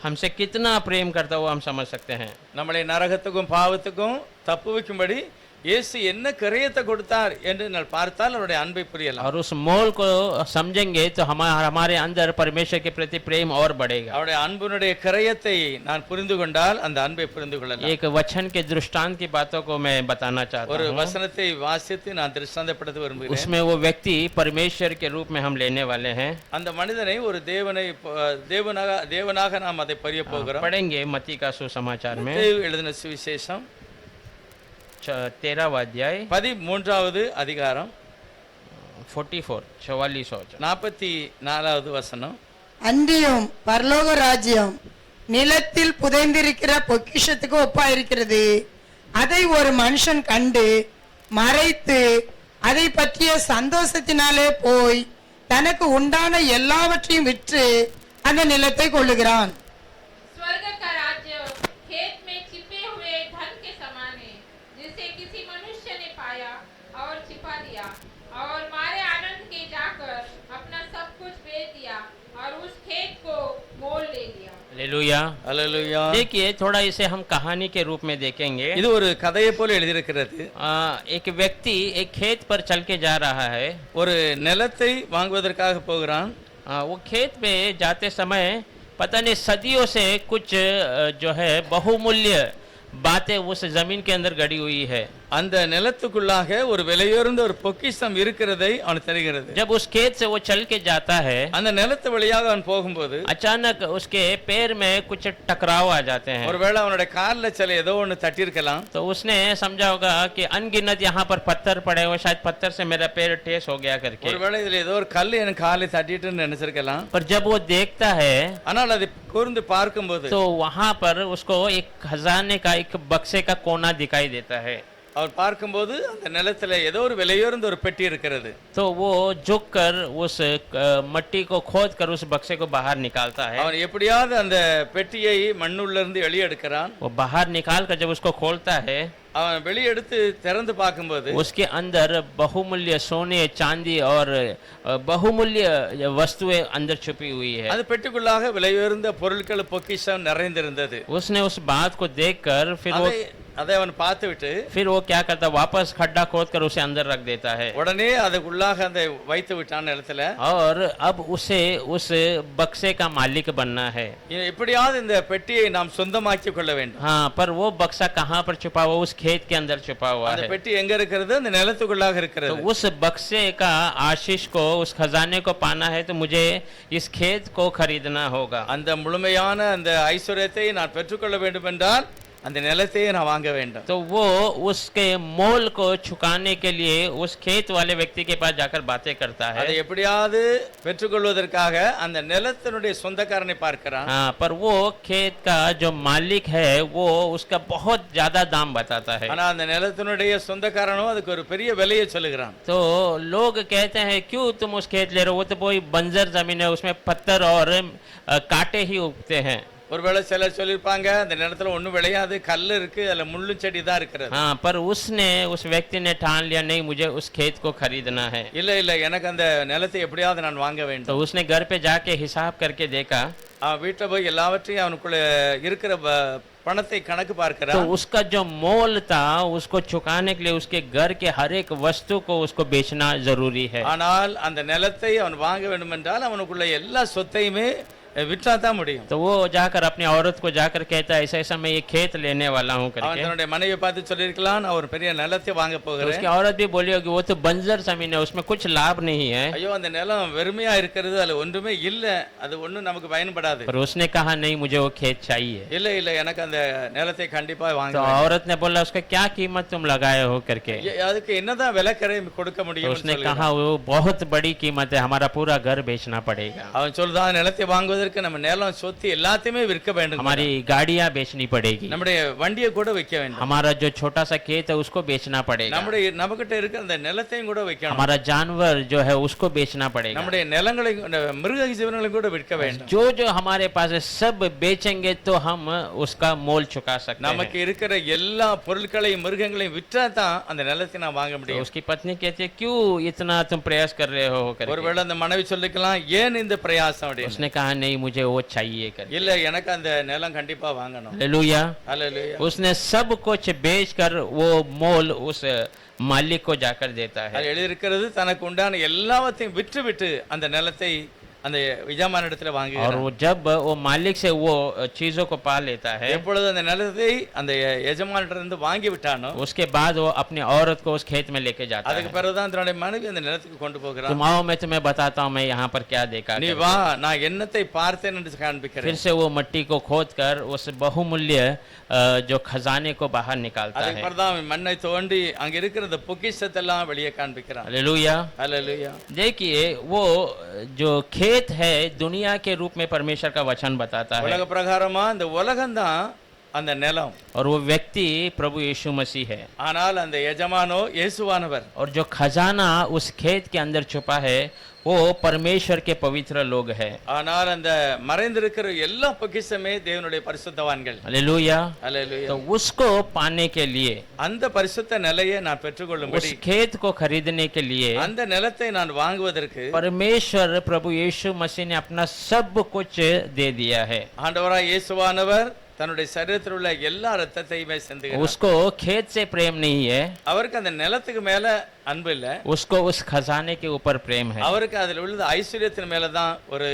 हमसे कितना प्रेम करता है वो हम समझ सकते हैं। நம்மளை நரகத்துக்கும் பாவத்துக்கும் தப்புவிக்கும்படி இயேசு என்ன கிரயத்தை கொடுத்தார் என்று நான் பார்த்தால் அவருடைய அன்பை புரியலாம். और उस मोल को समझेंगे तो हमारे अंदर परमेश्वर के प्रति प्रेम और बढ़ेगा। அவருடைய அன்பினுடைய கிரயத்தை நான் புரிந்து கொண்டால் அந்த அன்பை புரிந்து கொள்ளலாம். एक वचन के दृष्टांत की बातों को मैं बताना चाहता ஒரு हूँ। வசனத்தை வாசித்து நான் திருஷ்டாந்தப்படுத்த விரும்புகிறேன். उसमें वो व्यक्ति परमेश्वर के रूप में हम लेने वाले हैं। அந்த मனிதனை ஒரு தேவனாக நாம் அதை பறிய போகிறோம். पढ़ेंगे मत्ती का सुसमाचार में மத்தேயு எழுதின சுவிசேஷம் 13वां अध्याय 13வது அதிகாரம் 44 44வது வசனம். அன்றியும் பரலோக ராஜ்யம் நிலத்தில் புதைந்திருக்கிற பொக்கிஷத்துக்கு ஒப்பாயிருக்கிறது. அதை ஒரு மனுஷன் கண்டு மறைத்து அதை பற்றிய சந்தோஷத்தினாலே போய் தனக்கு உண்டான எல்லாவற்றையும் விற்று அந்த நிலத்தை கொள்ளுகிறான். स्वर्ग का राज्य खेत में छिपे हुए धन के समान है, जिसे किसी मनुष्य ने पाया और छिपा दिया, और मारे आनंद के जाकर अपना सब कुछ बेच दिया और उस खेत को मोल ले लिया। हालेलुया। அல்லேலூயா. देखिए थोड़ा इसे हम कहानी के रूप में देखेंगे। இது ஒரு கதையை போல எழுதியிருக்கிறது. एक व्यक्ति एक खेत पर चल के जा रहा है। ஒரு நிலத்தை வாங்குவதற்காக போகிறான். वो खेत में जाते समय पता नहीं सदियों से कुछ जो है बहुमूल्य बातें उस जमीन के अंदर गड़ी हुई है। அந்த நிலத்துக்குள்ளாக ஒரு விலையுயர்ந்த ஒரு பொக்கிஷம் இருக்கிறதை அவனுக்கு தெரிகிறது. जब उस खेत से वो चल के जाता है, அந்த நிலத்து வழியாக அவன் போகும்போது अचानक उसके पैर में कुछ टकराव आ जाते हैं। ஒருவேளை அவனுடைய கால்ல சில ஏதோ ஒன்று தட்டியிருக்கலாம். तो उसने समझा होगा कि अनगिनत यहाँ पर पत्थर पड़े हुए, शायद पत्थर से मेरा पैर ठेस हो गया करके। ஒருவேளை இதுல ஏதோ ஒரு கல் என் காலை தட்டிட்டுன்னு நினைச்சிருக்கலாம். पर जब वो देखता है ஆனால் அதை கூர்ந்து பார்க்கும்போது तो वहां पर उसको एक खजाने का, एक बक्से का कोना दिखाई देता है। அவர் பார்க்கும்போது அந்த நிலத்துல ஏதோ ஒரு விலையுயர்ந்த ஒரு பெட்டி இருக்கிறது. तो वो झुक कर उस मट्टी को खोद कर उस बक्से को बाहर निकालता है। அவன் எப்படியாவது அந்த பெட்டியை மண்ணுள்ள இருந்து வெளியெடுக்கிறான். वो बाहर निकाल कर जब उसको खोलता है, அவன் வெளியெடுத்து திறந்து பார்க்கும்போது उसके अंदर बहुमूल्य सोने, चांदी और बहुमूल्य वस्तुएं अंदर छुपी हुई है। அந்த பெட்டிக்குள்ளாக விலையுயர்ந்த பொருட்கள் பொக்கிஷம் நிறைந்திருந்தது. उसने उस बात को देखकर फिर वो அதை அவன் பார்த்து விட்டு फिर वो क्या करता, वापस खड्डा खोद कर उसे अंदर रख देता है உடனே அதுக்குள்ளாக அந்த வைத்து விட்டான் இடத்துல. और अब उसे उस बक्से का मालिक बनना है। எப்படியாவது இந்த பெட்டியை நாம் சொந்தமாக்கி கொள்ள வேண்டும். हाँ, पर वो बक्सा कहाँ पर छुपा हुआ? उस खेत के अंदर छुपा हुआ அந்த है। பெட்டி எங்க இருக்கிறது? அந்த நிலத்துக்குள்ளாக तो இருக்கிறது. उस बक्से का आशीष को, उस खजाने को पाना है तो मुझे इस खेत को खरीदना होगा। அந்த முழுமையான அந்த ஐஸ்வர்யத்தை நான் பெற்றுக்கொள்ள வேண்டும் என்றால் அந்த நிலத்தையே நான் வாங்க வேண்டும். तो वो उसके मोल को चुकाने के लिए उस खेत वाले व्यक्ति के पास जाकर बातें करता है। அதை எப்படியாவது பெற்றுக்கொள்வதற்காக அந்த நிலத்தினுடைய சொந்தக்காரனை பார்க்கிறான். हाँ, पर वो खेत का जो मालिक है वो उसका बहुत ज्यादा दाम बताता है। ஆனா அந்த நிலத்தினுடைய சொந்தக்காரனும் அதுக்கு ஒரு பெரிய விலையை சொல்லுகிறான். तो लोग कहते हैं क्यों तुम उस खेत ले रहे हो, वो तो कोई बंजर जमीन है, उसमें पत्थर और कांटे ही उगते हैं। ஒருவேளை சிலர் சொல்லியிருப்பாங்க அந்த நிலத்துல ஒண்ணும் விளையாது, கல் இருக்கு, அதுல முள்ளு செடி தான் இருக்கிறது. हाँ, पर उसने, उस व्यक्ति ने ठान लिया नहीं मुझे उस खेत को खरीदना है। இல்ல இல்ல எனக்கு அந்த நிலத்தை எப்படியாவது நான் வாங்க तो வேண்டும். उसने घर पे जाके हिसाब करके देखा அவன் வீட்டுல போய் எல்லாவற்றையும் அவனுக்குள்ள இருக்கிற பணத்தை கணக்கு तो பார்க்கிறான். उसका जो मोल था उसको चुकाने के लिए उसके घर के हर एक वस्तु को उसको बेचना जरूरी है। ஆனால் அந்த நிலத்தை அவன் வாங்க வேண்டும் என்றால் அவனுக்குள்ள எல்லா சொத்தையுமே விற்றா தான் முடியும். तो वो जाकर अपनी औरत को जाकर कहता है ऐसा ऐसा मैं ये खेत लेने वाला हूँ அவன் करके। தன்னுடைய மனைவியை பார்த்து சொல்லியிருக்கலாம் நான் ஒரு பெரிய நிலத்தை வாங்க तो போகிறேன். उसकी औरत भी बोली होगी वो तो बंजर जमीन है उसमें कुछ लाभ नहीं है। ஐயோ அந்த நிலம் வெறுமையா இருக்கிறது, அதுல ஒன்றுமே இல்ல, அது ஒண்ணும் நமக்கு பயன்படாது. पर उसने कहा नहीं मुझे वो खेत चाहिए। இல்ல இல்ல எனக்கு அந்த நிலத்தை கண்டிப்பா வாங்க तो வேண்டும். औरत ने बोला उसका क्या कीमत तुम लगाए हो करके। அதுக்கு என்னதான் விலைக்கரை கொடுக்க तो முடியும்? उसने कहा वो बहुत बड़ी कीमत है, हमारा पूरा घर बेचना पड़ेगा, அவன் சொல்றான் நிலத்தை வாங்குவதற்கு நம்ம நிலம் சொத்து எல்லாத்தையுமே விற்க வேண்டும், हमारी गाड़ियां बेचनी पड़ेगी, நம்முடைய வண்டியை கூட விற்க வேண்டும், हमारा जो छोटा सा खेत है उसको बेचना पड़ेगा, நம்முடைய நமக்கிட்ட இருக்கிற அந்த நிலத்தையும் கூட விற்கணும், हमारा जानवर जो है उसको बेचना पड़ेगा, நம்முடைய நிலங்களை மிருக ஜீவன்களையும் கூட விற்க வேண்டும். जो जो हमारे पास है सब बेचेंगे तो हम उसका मोल चुका सकते நமக்கு हैं। இருக்கிற எல்லா பொருட்களையும் மிருகங்களையும் விற்றா தான் அந்த நிலத்தை நான் வாங்க तो முடியும். उसकी पत्नी कहती है क्यों इतना तुम प्रयास कर रहे हो करके। ஒருவேளை அந்த மனைவி சொல்லிக்கலாம் ஏன் இந்த பிரயாசம் அப்படின்னு. उसने कहा नहीं मुझे वो चाहिए करके। இல்ல எனக்கு அந்த நிலம் கண்டிப்பா வாங்கணும். हालेलुया। ஹல்லேலூயா. उसने सब कुछ बेचकर वो मोल उस मालिक को जाकर देता है। அது எழுதியிருக்கிறது தனக்கு உண்டான எல்லாவற்றையும் விற்று விட்டு அந்த நிலத்தை அந்த எஜமான இடத்துல और வாங்குகிறான். वो जब वो मालिक से वो चीजों को पा लेता है எப்பொழுது அந்த நிலத்தை அந்த எஜமானிடமிருந்து வாங்கி விட்டானோ उसके बाद वो अपनी औरत को उस खेत में लेके जाता அதுக்கு है। பிறகுதான் தன்னுடைய மனைவி அந்த நிலத்துக்கு கொண்டு போகிறான். तुम आओ मैं तुम्हें बताता हूँ मैं यहाँ पर क्या देखा நீ करके। வா நான் என்னத்தை பார்த்தேன் என்று காண்பிக்கிறேன். फिर से वो मिट्टी को खोद कर उस बहुमूल्य जो खजाने को बाहर निकालता அதுக்கு है। பிறகுதான் அவன் மண்ணை தோண்டி அங்க இருக்கிற அந்த பொக்கிஷத்தெல்லாம் வெளியே காண்பிக்கிறான். हालेलुया। ஹல்லேலூயா. देखिए वो जो खेत है दुनिया के रूप में परमेश्वर का वचन बताता है உலக பிரகாரமா இந்த உலகம்தான் அந்த நிலம். और वो व्यक्ति प्रभु यीशु मसीह है। ஆனால் அந்த எஜமானோ இயேசுவானவர். और जो खजाना उस खेत के अंदर छुपा है वो परमेश्वर के पवित्र लोग है। ஆனால் அந்த மறைந்திருக்கிற எல்லா பொக்கிஷமே தேவனுடைய பரிசுத்தவான்கள். हालेलुया। ஹல்லேலூயா. तो उसको पाने के लिए, அந்த பரிசுத்த நிலையை நான் பெற்றுக்கொள்ளும்படி, उस खेत को खरीदने के लिए அந்த நிலத்தை நான் வாங்குவதற்கு परमेश्वर प्रभु यीशु मसीह ने अपना सब कुछ दे दिया है। ஆண்டவராய் இயேசுவானவர் தன்னுடைய சரீரத்தில் உள்ள எல்லா ரத்தத்தையுமே சிந்துகிறார். उसको खेत से प्रेम नहीं है, அவருக்கு அந்த நிலத்துக்கு மேல அன்பு இல்ல, उसको उस खजाने के ऊपर प्रेम है। அவருக்கு அதில் உள்ள ஐஸ்வர்யத்தின் மேலதான் ஒரு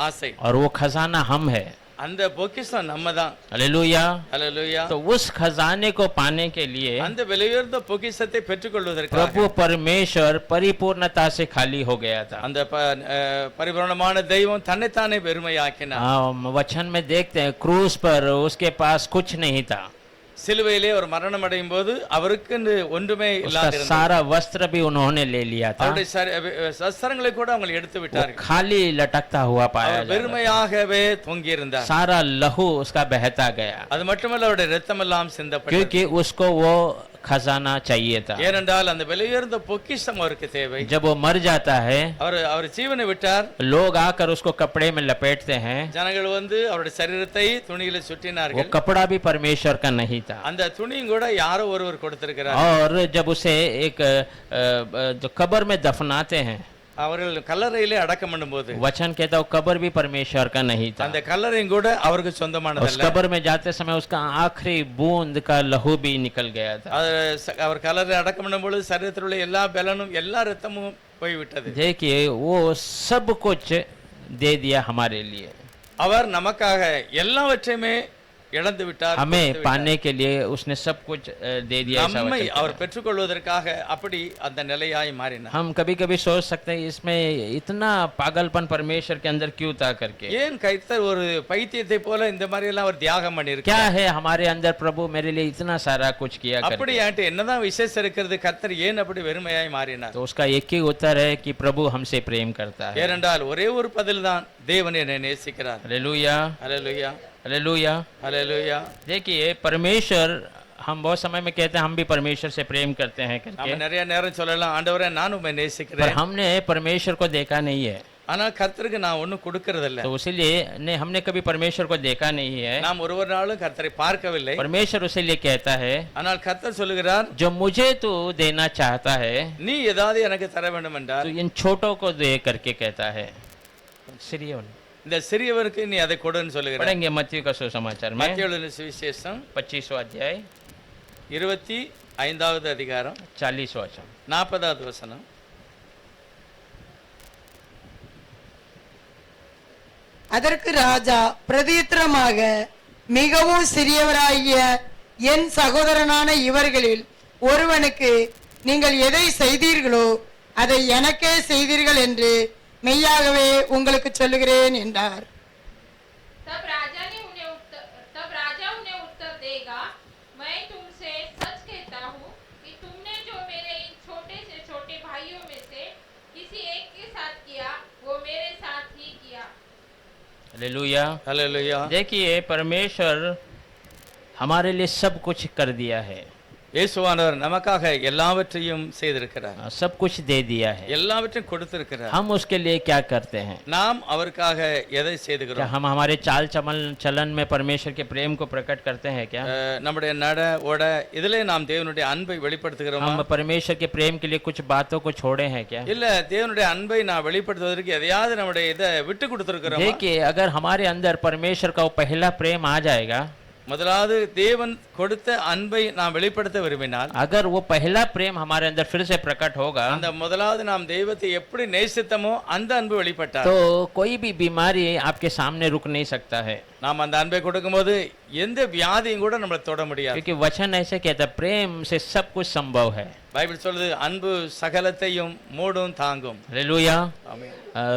ஆசை. और वो खजाना हम है। அந்த பொக்கிஷம் நம்ம தான். हालेलुया। ஹல்லேலூயா. तो उस खजाने को पाने के लिए அந்த விலையுயர்ந்த பொக்கிஷத்தை பெற்றுக்கொள்வதற்காக प्रभु परमेश्वर परिपूर्णता से खाली हो गया था। அந்த பரிபூரணமான தெய்வம் தன்னைத்தானே பெருமையாக்கினார். वचन में देखते हैं क्रूस पर उसके पास कुछ नहीं था, சிலுவையிலே ஒரு மரணம் அடையும் போது அவருக்கு ஒன்றுமே उसका இல்லாதிருந்தது. सारा वस्त्र भी उन्होंने ले लिया था, அவருடைய வஸ்திரங்களை கூட அவங்க எடுத்து वो விட்டார்கள். खाली लटकता हुआ पाया அவர் जाता था। வெறுமையாகவே தொங்கி இருந்தார். सारा लहू उसका बहता गया அது மட்டுமல்ல அவருடைய ரத்தமெல்லாம் சிந்தப்பட்டது. क्योंकि उसको वो खजाना चाहिए था। ஏனென்றால் அந்த விலையுயர்ந்த பொக்கிஷம் அவருக்கு தேவை. जब वो मर जाता है அவர் ஜீவனை விட்டார். लोग आकर उसको कपड़े में लपेटते हैं, ஜனங்கள் அவருடைய சரீரத்தை துணியில वो சுற்றினார்கள். कपड़ा भी परमेश्वर का नहीं था। அந்த துணியும் கூட யாரோ ஒருவர் கொடுத்திருக்கிறார். और जब उसे एक जो कब्र में दफनाते हैं அவர்கள் கல்லறையிலே அடக்கம் பண்ணும்போது वचन कहता है वो कब्र भी परमेश्वर का नहीं था। அந்த கல்லறையும் கூட அவருக்கு उस சொந்தமானதல்ல. कब्र में जाते समय उसका आखिरी बूंद का लहू भी निकल गया था। அவர் கல்லறை அடக்கம் பண்ணும்போது சரீரத்தில் உள்ள எல்லா பலனும் எல்லா ரத்தமும் போய்விட்டது. देखिए वो सब कुछ दे दिया हमारे लिए, அவர் நமக்காக எல்லாவற்றையுமே இழந்து விட்டார். हमें पाने के लिए उसने सब कुछ दे दिया। ऐसा நம்மை वचन அவர் कहता है। பெற்றுக்கொள்வதற்காக அப்படி அந்த நிலையாய் மாறினார். हम कभी कभी सोच सकते हैं इसमें इतना पागलपन परमेश्वर के अंदर क्यों था करके। ஏன் கர்த்தர் ஒரு பைத்தியத்தை போல இந்த மாதிரி எல்லாம் அவர் தியாகம் क्या பண்ணியிருக்கார்? है हमारे अंदर प्रभु मेरे लिए इतना सारा कुछ किया அப்படி करके। ஆட்டு என்னதான் விசேஷம் இருக்கிறது? கர்த்தர் ஏன் அப்படி வெறுமையாய் மாறினார்? तो उसका एक ही उत्तर है कि प्रभु हमसे प्रेम करता है। ஏனென்றால் ஒரே ஒரு பதில் தான், தேவன் என்னை நேசிக்கிறார். हालेलुया ஹல்லேலூயா, हालेलुया। ஹல்லேலூயா. देखिए परमेश्वर, हम बहुत समय में कहते हैं हम भी परमेश्वर से प्रेम करते हैं நம்ம करके, நிறைய நேரம் சொல்லலாம், ஆண்டவரே நான் உம்மை पर நேசிக்கிறேன், हमने परमेश्वर को देखा नहीं है। ஆனால் கர்த்தருக்கு நான் ஒன்றும் கொடுக்கறதில்ல. तो इसीलिए हमने कभी परमेश्वर को देखा नहीं है। நாம் ஒரு நாளும் கர்த்தரை பார்க்கவில்லை. परमेश्वर उसीलिए कहता है ஆனால் கர்த்தர் சொல்லுகிறார், जो मुझे तू देना चाहता है நீ ஏதாவது எனக்கு தர வேண்டும் तो என்றால் इन छोटों को दे करके कहता है। सीरियल இந்த சிறியவருக்கு நீ அதை கொடுன்னு சொல்லுகிறார். पढ़ेंगे मत्ती का सुसमाचार में மத்தேயு எழுதின சுவிசேஷம் 25वां अध्याय 25வது அதிகாரம் 40 वचन। 40வது வசனம். அதற்கு ராஜா பிரதியுத்தரமாக, மிகவும் சிறியவராகிய என் சகோதரனான இவர்களில் ஒருவனுக்கு நீங்கள் எதை செய்தீர்களோ அதை எனக்கே செய்தீர்கள் என்று மெய்யாகவே உங்களுக்கு சொல்லுகிறேன் என்றார். तब राजा उन्हें उत्तर देगा, मैं तुमसे सच कहता हूँ कि तुमने जो मेरे इन छोटे से छोटे भाइयों में से किसी एक के साथ किया वो मेरे साथ ही किया। हालेलुया। ஹல்லேலூயா. देखिए परमेश्वर हमारे लिए सब कुछ कर दिया है, இயேசுவானவர் நமக்காக எல்லாவற்றையும் செய்திருக்கிறார். सब कुछ दे दिया है। எல்லாவற்றையும் கொடுத்திருக்கிறார். हम उसके लिए क्या करते हैं? நாம் அவருக்காக எதை क्या செய்துகிறோம்? हम हमारे चाल चलन में परमेश्वर के प्रेम को प्रकट करते हैं क्या? நம்முடைய நட ஓட இதிலே நாம் தேவனுடைய அன்பை வெளிப்படுத்துகிறோமா? हम परमेश्वर के प्रेम के लिए कुछ बातों को छोड़े हैं क्या? இல்ல தேவனுடைய அன்பை நான் வெளிப்படுத்துவதற்கு எதையாவது நம்முடைய இதை விட்டு கொடுத்திருக்கிறோமா? देखिए अगर हमारे अंदर परमेश्वर का वो पहला प्रेम आ जाएगा, முதலாவது தேவன் கொடுத்த அன்பை நாம் வெளிப்படுத்த விரும்பினால், अगर वो पहला प्रेम हमारे अंदर फिर से प्रकट होगा, அந்த முதலாவது நாம் தெய்வத்தை எப்படி நேசித்தமோ அந்த அன்பு வெளிப்பட்டார். तो कोई भी बीमारी आपके सामने रुक नहीं सकता है, நாம் அந்த अன்பை கொடுக்கும்போது எந்த வியாதியும் கூட நம்மளை தொட முடியாது. क्योंकि वचन ऐसे कहता है प्रेम से सब कुछ संभव है। பைபிள் சொல்லுது, अன்பு சகலத்தையும் மூடும் தாங்கும். हालेलुया। ஆமென்.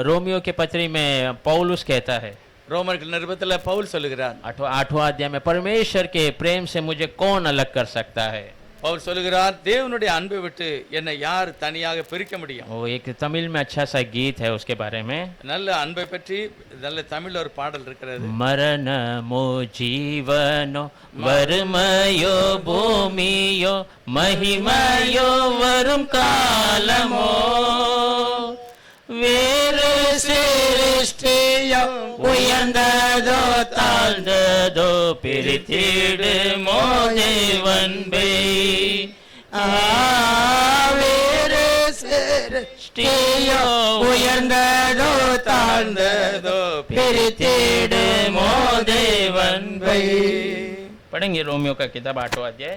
रोमियो के पत्री में पौलुस कहता है ரோமர்கள் நிருபத்தில் பவுல் சொல்லுகிறார், 8वां अध्याय में, परमेश्वर के प्रेम से मुझे कौन अलग कर सकता है। பவுல் சொல்லுகிறார், தேவனுடைய அன்பை விட்டு என்னை யார் தனியாக பிரிக்க முடியும்? वो एक तमिल में अच्छा सा गीत है उसके बारे में, நல்ல அன்பை பற்றி நல்ல தமிழ்ல ஒரு பாடல் இருக்கிறது. मरण मो जीवनो वर्मयो भूमियो महिमयो वरुम कालमो வேறு சிருஷ்டியோ உயர்ந்ததோ தாழ்ந்ததோ பிரித்திடுமோ தேவன்பே. வேறு சிருஷ்டியோ உயர்ந்ததோ தாழ்ந்ததோ பிரித்திடுமோ தேவன்பே. पढ़ेंगे रोमियो का किताब 8वां अध्याय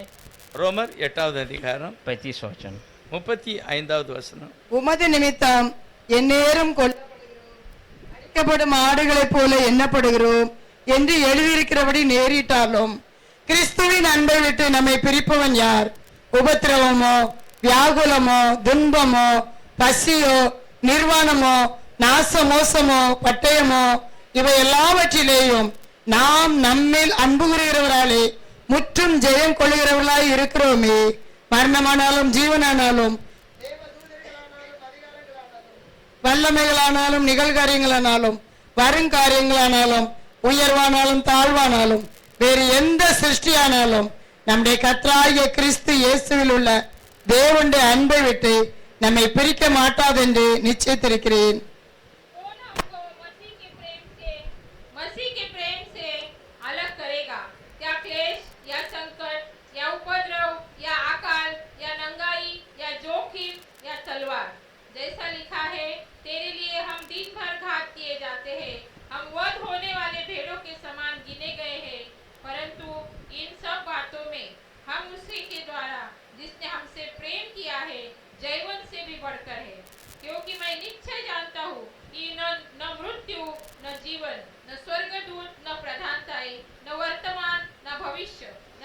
ரோமர் 8வது அதிகாரம் 35 वचन। 35வது வசனம். உமது நிமித்தம் எந்நேரம் அழிக்கப்படும் ஆடுகளைப் போல எண்ணப்படுகிறோம் என்று எழுதியிருக்கிறபடி நேரிட்டாலும் கிறிஸ்துவின் அன்பை விட்டு நம்மை பிரிப்பவன் யார்? உபத்திரவமோ, வியாகுலமோ, துன்பமோ, பசியோ, நிர்வாணமோ, நாசமோசமோ, பட்டயமோ, இவை எல்லாவற்றிலேயும் நாம் நம்மில் அன்பு கூறுகிறவராலே முற்றும் ஜெயம் கொள்ளுகிறவர்களாய் இருக்கிறோமே. மரணமானாலும் ஜீவனானாலும் வல்லமைகளானாலும் நிகழ்காரியங்களானாலும் வருங்காரியங்களானாலும் உயர்வானாலும் தாழ்வானாலும் வேறு எந்த சிருஷ்டியானாலும் நம்முடைய கர்த்தராகிய கிறிஸ்து இயேசுவில் உள்ள தேவனுடைய அன்பை விட்டு நம்மை பிரிக்க மாட்டாது என்று நிச்சயித்திருக்கிறேன். कौन हमको मसीह के प्रेम से अलग करेगा? क्या क्लेश या संकट या उपद्रव या अकाल या नंगाई या जोखिम या तलवार? जैसा लिखा है,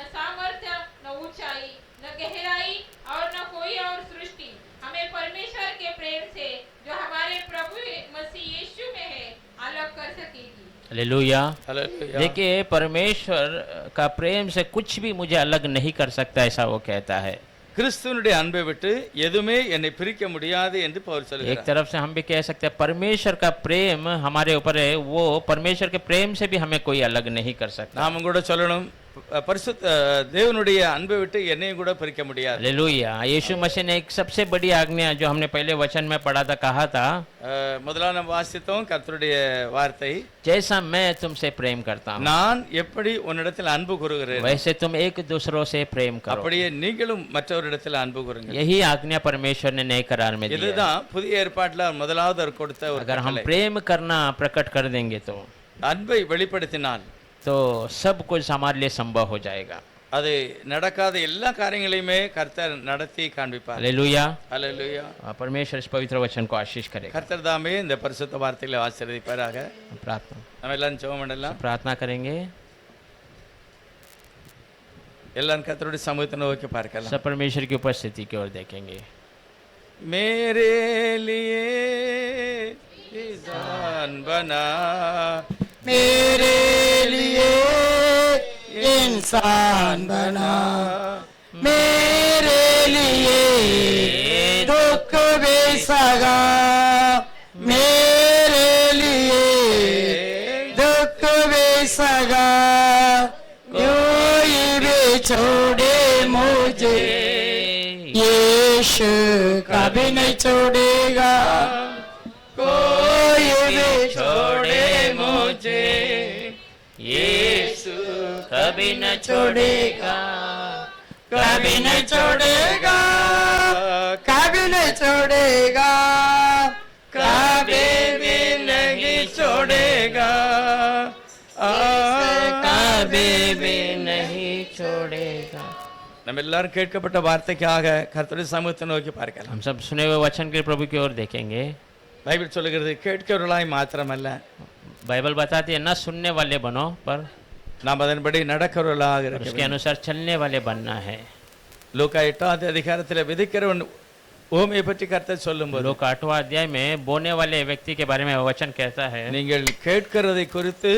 न सामर्थ्य, न ऊंचाई, न गहराई और न कोई और सृष्टि हमें परमेश्वर के प्रेम से जो हमारे प्रभु मसीह यीशु में है अलग कर सकेगी। हालेलुया। Hallelujah. देखिए, परमेश्वर का प्रेम से कुछ भी मुझे अलग नहीं कर सकता, ऐसा वो कहता है। கிறிஸ்துவனுடைய அன்பை விட்டு எதுவுமே என்னை பிரிக்க முடியாது என்று பவுல் एक சொல்கிறார். तरफ से हम भी कह सकते हैं परमेश्वर का प्रेम हमारे ऊपर है, वो परमेश्वर के प्रेम से भी हमें कोई अलग नहीं कर सकता। நாம கூட சொல்லணும், பரிசுத்த தேவனுடைய அன்பை விட்டு என்னையும் கூட பிரிக்க முடியாது. हालेलुया। यीशु मसीह ने एक सबसे बड़ी आज्ञा जो हमने पहले वचन में पढ़ा था, कहा था, முதலாவது நம்ம வாசித்தோம் கர்த்தருடைய வார்த்தை, जैसा मैं तुमसे प्रेम करता हूँ நான் எப்படி உன்னிடத்தில் அன்பு கூறுகிறேன் वैसे तुम एक दूसरों से प्रेम करो। அப்படியே நீங்களும் மற்றவரிடத்தில் அன்பு கூறுங்கள். यही आज्ञा परमेश्वर ने नए करार में दी है। இதுதான் புதிய ஏற்பாட்டில் முதலாவது அவர் கொடுத்த ஒரு अगर हम கட்டளை. प्रेम करना प्रकट कर देंगे तो அன்பை வெளிப்படுத்தினால் सब कुछ हमारे लिए संभव हो जाएगा। அது நடக்காத எல்லா காரியங்களையுமே கர்த்தர் நடத்தி காண்பிப்பார். हालेलुया। ஹல்லேலூயா. परमेश्वर इस पवित्र वचन को आशीष करेगा। கர்த்தர் தாமே இந்த பரிசுத்த வார்த்தைகளை ஆசீர்வதிப்பாராக. प्रार्थना நம்ம எல்லாரும் ஜெபம் பண்ணலாம். प्रार्थना करेंगे। எல்லாரும் கர்த்தருடைய சமூகத்தை நோக்கி பார்க்கலாம். सब परमेश्वर की उपस्थिति की ओर देखेंगे। मेरे लिए इंसान बना, मेरे लिए इंसान बना, मेरे लिए दुख भी सगा, मेरे लिए दुख भी सगा, कोई भी छोड़े मुझे यीशु कभी नहीं छोड़ेगा, कोई भी छोड़े मुझे यीशु कभी न छोड़ेगा, कभी नहीं छोड़ेगा, कभी नहीं छोड़ेगा, कभी भी नहीं छोड़ेगा, कभी भी नहीं छोड़ेगा। நம்ம எல்லாரும் கேட்கப்பட்ட வார்த்தைக்காக கர்த்தருடைய சமூகத்தை நோக்கி பார்க்கலாம். हम सब सुने हुए वचन के प्रभु की ओर देखेंगे। பைபிள் சொல்லுகிறது கேட்கிறவர்களாய் மாத்திரமல்ல, बाइबल बताती है ना सुनने वाले बनो, पर நாம் அதன்படி நடக்கிறவர்களாக இருக்க उसके வேண்டும். अनुसार चलने वाले बनना है। லூக்கா 8வது அதிகாரத்தில் விதைக்கிறவன் ஓமையை பற்றி கர்த்தர் சொல்லும்போது, लोग 8वां अध्याय में बोने वाले व्यक्ति के बारे में वचन कहता है, நீங்கள் கேட்கிறதை குறித்து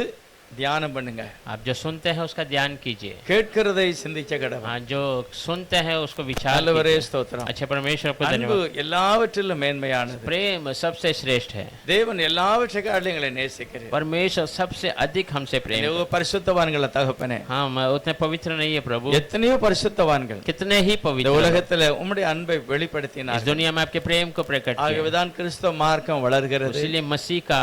தியானம் பண்ணுங்க. आप जो सुनते हैं उसका ध्यान कीजिए। கேட்கிறதை சிந்திக்க கடவுள். हाँ, जो सुनते हैं उसको विचार நல்லவரே कीजिए। ஸ்தோத்திரம். अच्छे परमेश्वर को அன்பு धन्यवाद। எல்லாவற்றிலும் மேன்மையானது. प्रेम सबसे श्रेष्ठ है। தேவன் எல்லாவற்றையும் எங்களை நேசிக்கிறார். परमेश्वर सबसे अधिक हमसे प्रेम எவ்வளவு பரிசுத்தவான்கள தகப்பனே, हाँ, मैं उतने पवित्र नहीं है प्रभु, எத்தனையோ பரிசுத்தவான்கள் कितने ही இந்த पवित्र உலகத்துல உம்முடைய அன்பை इस வெளிப்படுத்தினார். दुनिया में आपके प्रेम को प्रकट किया। ஆகவேதான் கிறிஸ்தவ மார்க்கம் வளர்கிறது. इसलिए मसीह का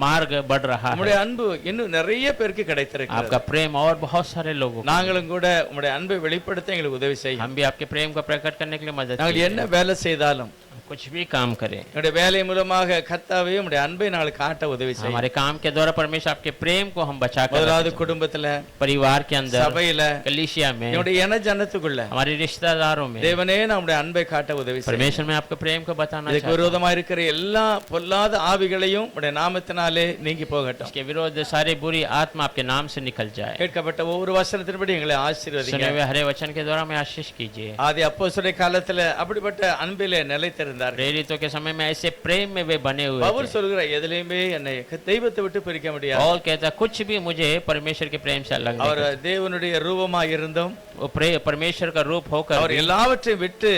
मार्ग बढ़ रहा है। உம்முடைய அன்பு இன்னும் நிறைய பேருக்கு கிடைத்திருக்கிறது. आपका प्रेम और बहुत सारे लोगों को, நாங்களும் கூட உம்முடைய அன்பை வெளிப்படுத்த எங்களுக்கு உதவி செய்யும். हम भी आपके प्रेम को प्रकट करने के लिए मदद நாங்கள் कीजिए। என்ன வேலை செய்தாலும் कुछ भी काम करें, எங்களுடைய வேலை மூலமாக கர்த்தாவே உம்முடைய அன்பை நாங்கள் காட்ட உதவி செய்யும். हमारे काम के द्वारा परमेश्वर आपके प्रेम को हम बचा कर முதலாவது रखें। குடும்பத்துல, परिवार के अंदर, சபையில, कलीसिया में, என்னுடைய இன ஜனத்துக்குள்ள हमारे रिश्तेदारों में தேவனே நம்முடைய அன்பை காட்ட உதவி செய்யும். परमेश्वर में आपके प्रेम को बताना இதுக்கு चाहता हूं। விரோதமா இருக்கிற எல்லா பொல்லாத ஆவிகளையும் உம்முடைய நாமத்தினாலே நீங்கி போகட்டும். इसके विरोध सारी बुरी आत्मा आपके नाम से निकल जाए। கேட்கப்பட்ட ஒவ்வொரு வசனத்தின்படி எங்களை सुने ஆசீர்வதிங்க. हुए हरे वचन के द्वारा में आशीष कीजिए। ஆதி அப்போஸ்தலர் காலத்துல அப்படிப்பட்ட அன்பிலே நிலைத்திருந்தார். प्रेरितों के समय में ऐसे प्रेम में वे बने हुए பவுல் थे। சொல்கிற எதிலையுமே என்னை தெய்வத்தை விட்டு பிரிக்க முடியாது. पौल कहता है कुछ भी मुझे परमेश्वर के प्रेम से अलग नहीं அவர் कर தேவனுடைய ரூபமா இருந்தும் सकता। वो परमेश्वर का रूप होकर அவர் भी எல்லாவற்றையும் விட்டு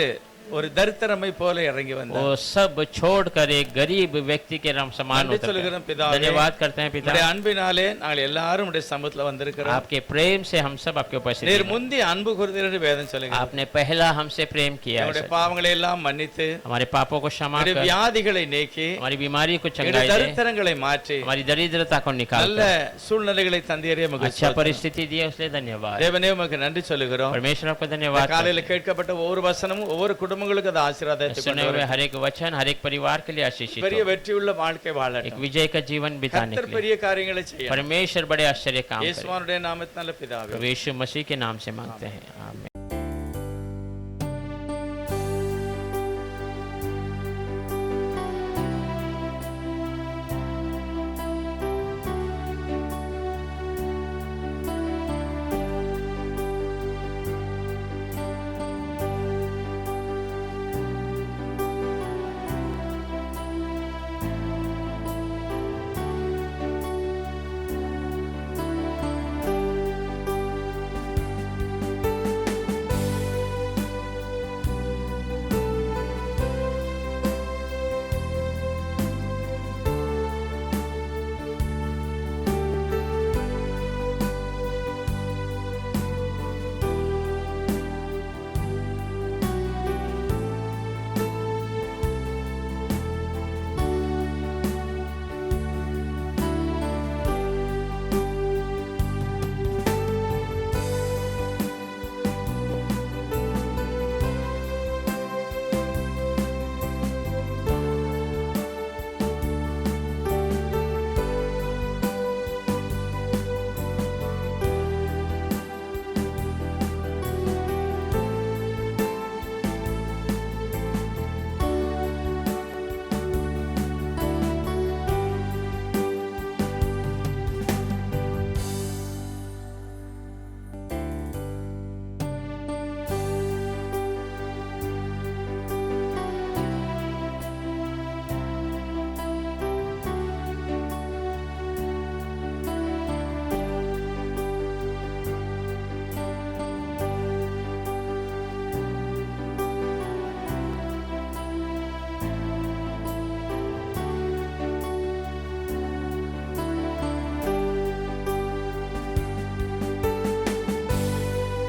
ஒரு தரித்திரமை போல இறங்கி வந்தார். वो सब छोड़कर एक गरीब व्यक्ति के समान நன்றி होकर சொல்கிறோம் பிதாவே. धन्यवाद करते हैं पिता। உம்முடைய அன்பினாலே நாங்கள் எல்லாரும் உம்முடைய சமூகத்துல வந்திருக்கிறோம். आपके प्रेम से हम सब आपके उपस्थित நீர் हैं। முந்தி அன்பு கூர்ந்தீர் என்று வேதம் சொல்லுகிறது. आपने पहला हमसे प्रेम किया है। நம்முடைய பாவங்களை எல்லாம் மன்னித்து हमारे पापों को क्षमा நம்முடைய कर, வியாதிகளை நீக்கி हमारी बीमारी को நம்முடைய चंगाई दे, தரித்திரங்களை மாற்றி हमारी दरिद्रता को निकाल நல்ல சூழ்நிலைகளை தந்தீரே உமக்கு अच्छा ஸ்தோத்திரம். परिस्थिति दी है उसलिए धन्यवाद। தேவனே உமக்கு நன்றி சொல்லுகிறோம். परमेश्वर आपको धन्यवाद காலையில करते கேட்கப்பட்ட ஒவ்வொரு வசனமும் ஒவ்வொரு குடும்பங்களுக்கு அது हैं। ஆசீர்வாதத்தை सुने கொண்டு हुए வரும். हर एक वचन हर एक परिवार के लिए आशीषित பெரிய हो। வெற்றியுள்ள வாழ்க்கை एक வாழட்டும். विजय का जीवन बिताने கர்த்தர் के लिए பெரிய காரியங்களை செய்யும். परमेश्वर बड़े आश्चर्य काम करे। இயேசுவினுடைய நாமத்தினால பிதாவே. प्रभु यीशु मसीह के नाम से मांगते हैं, आमीन।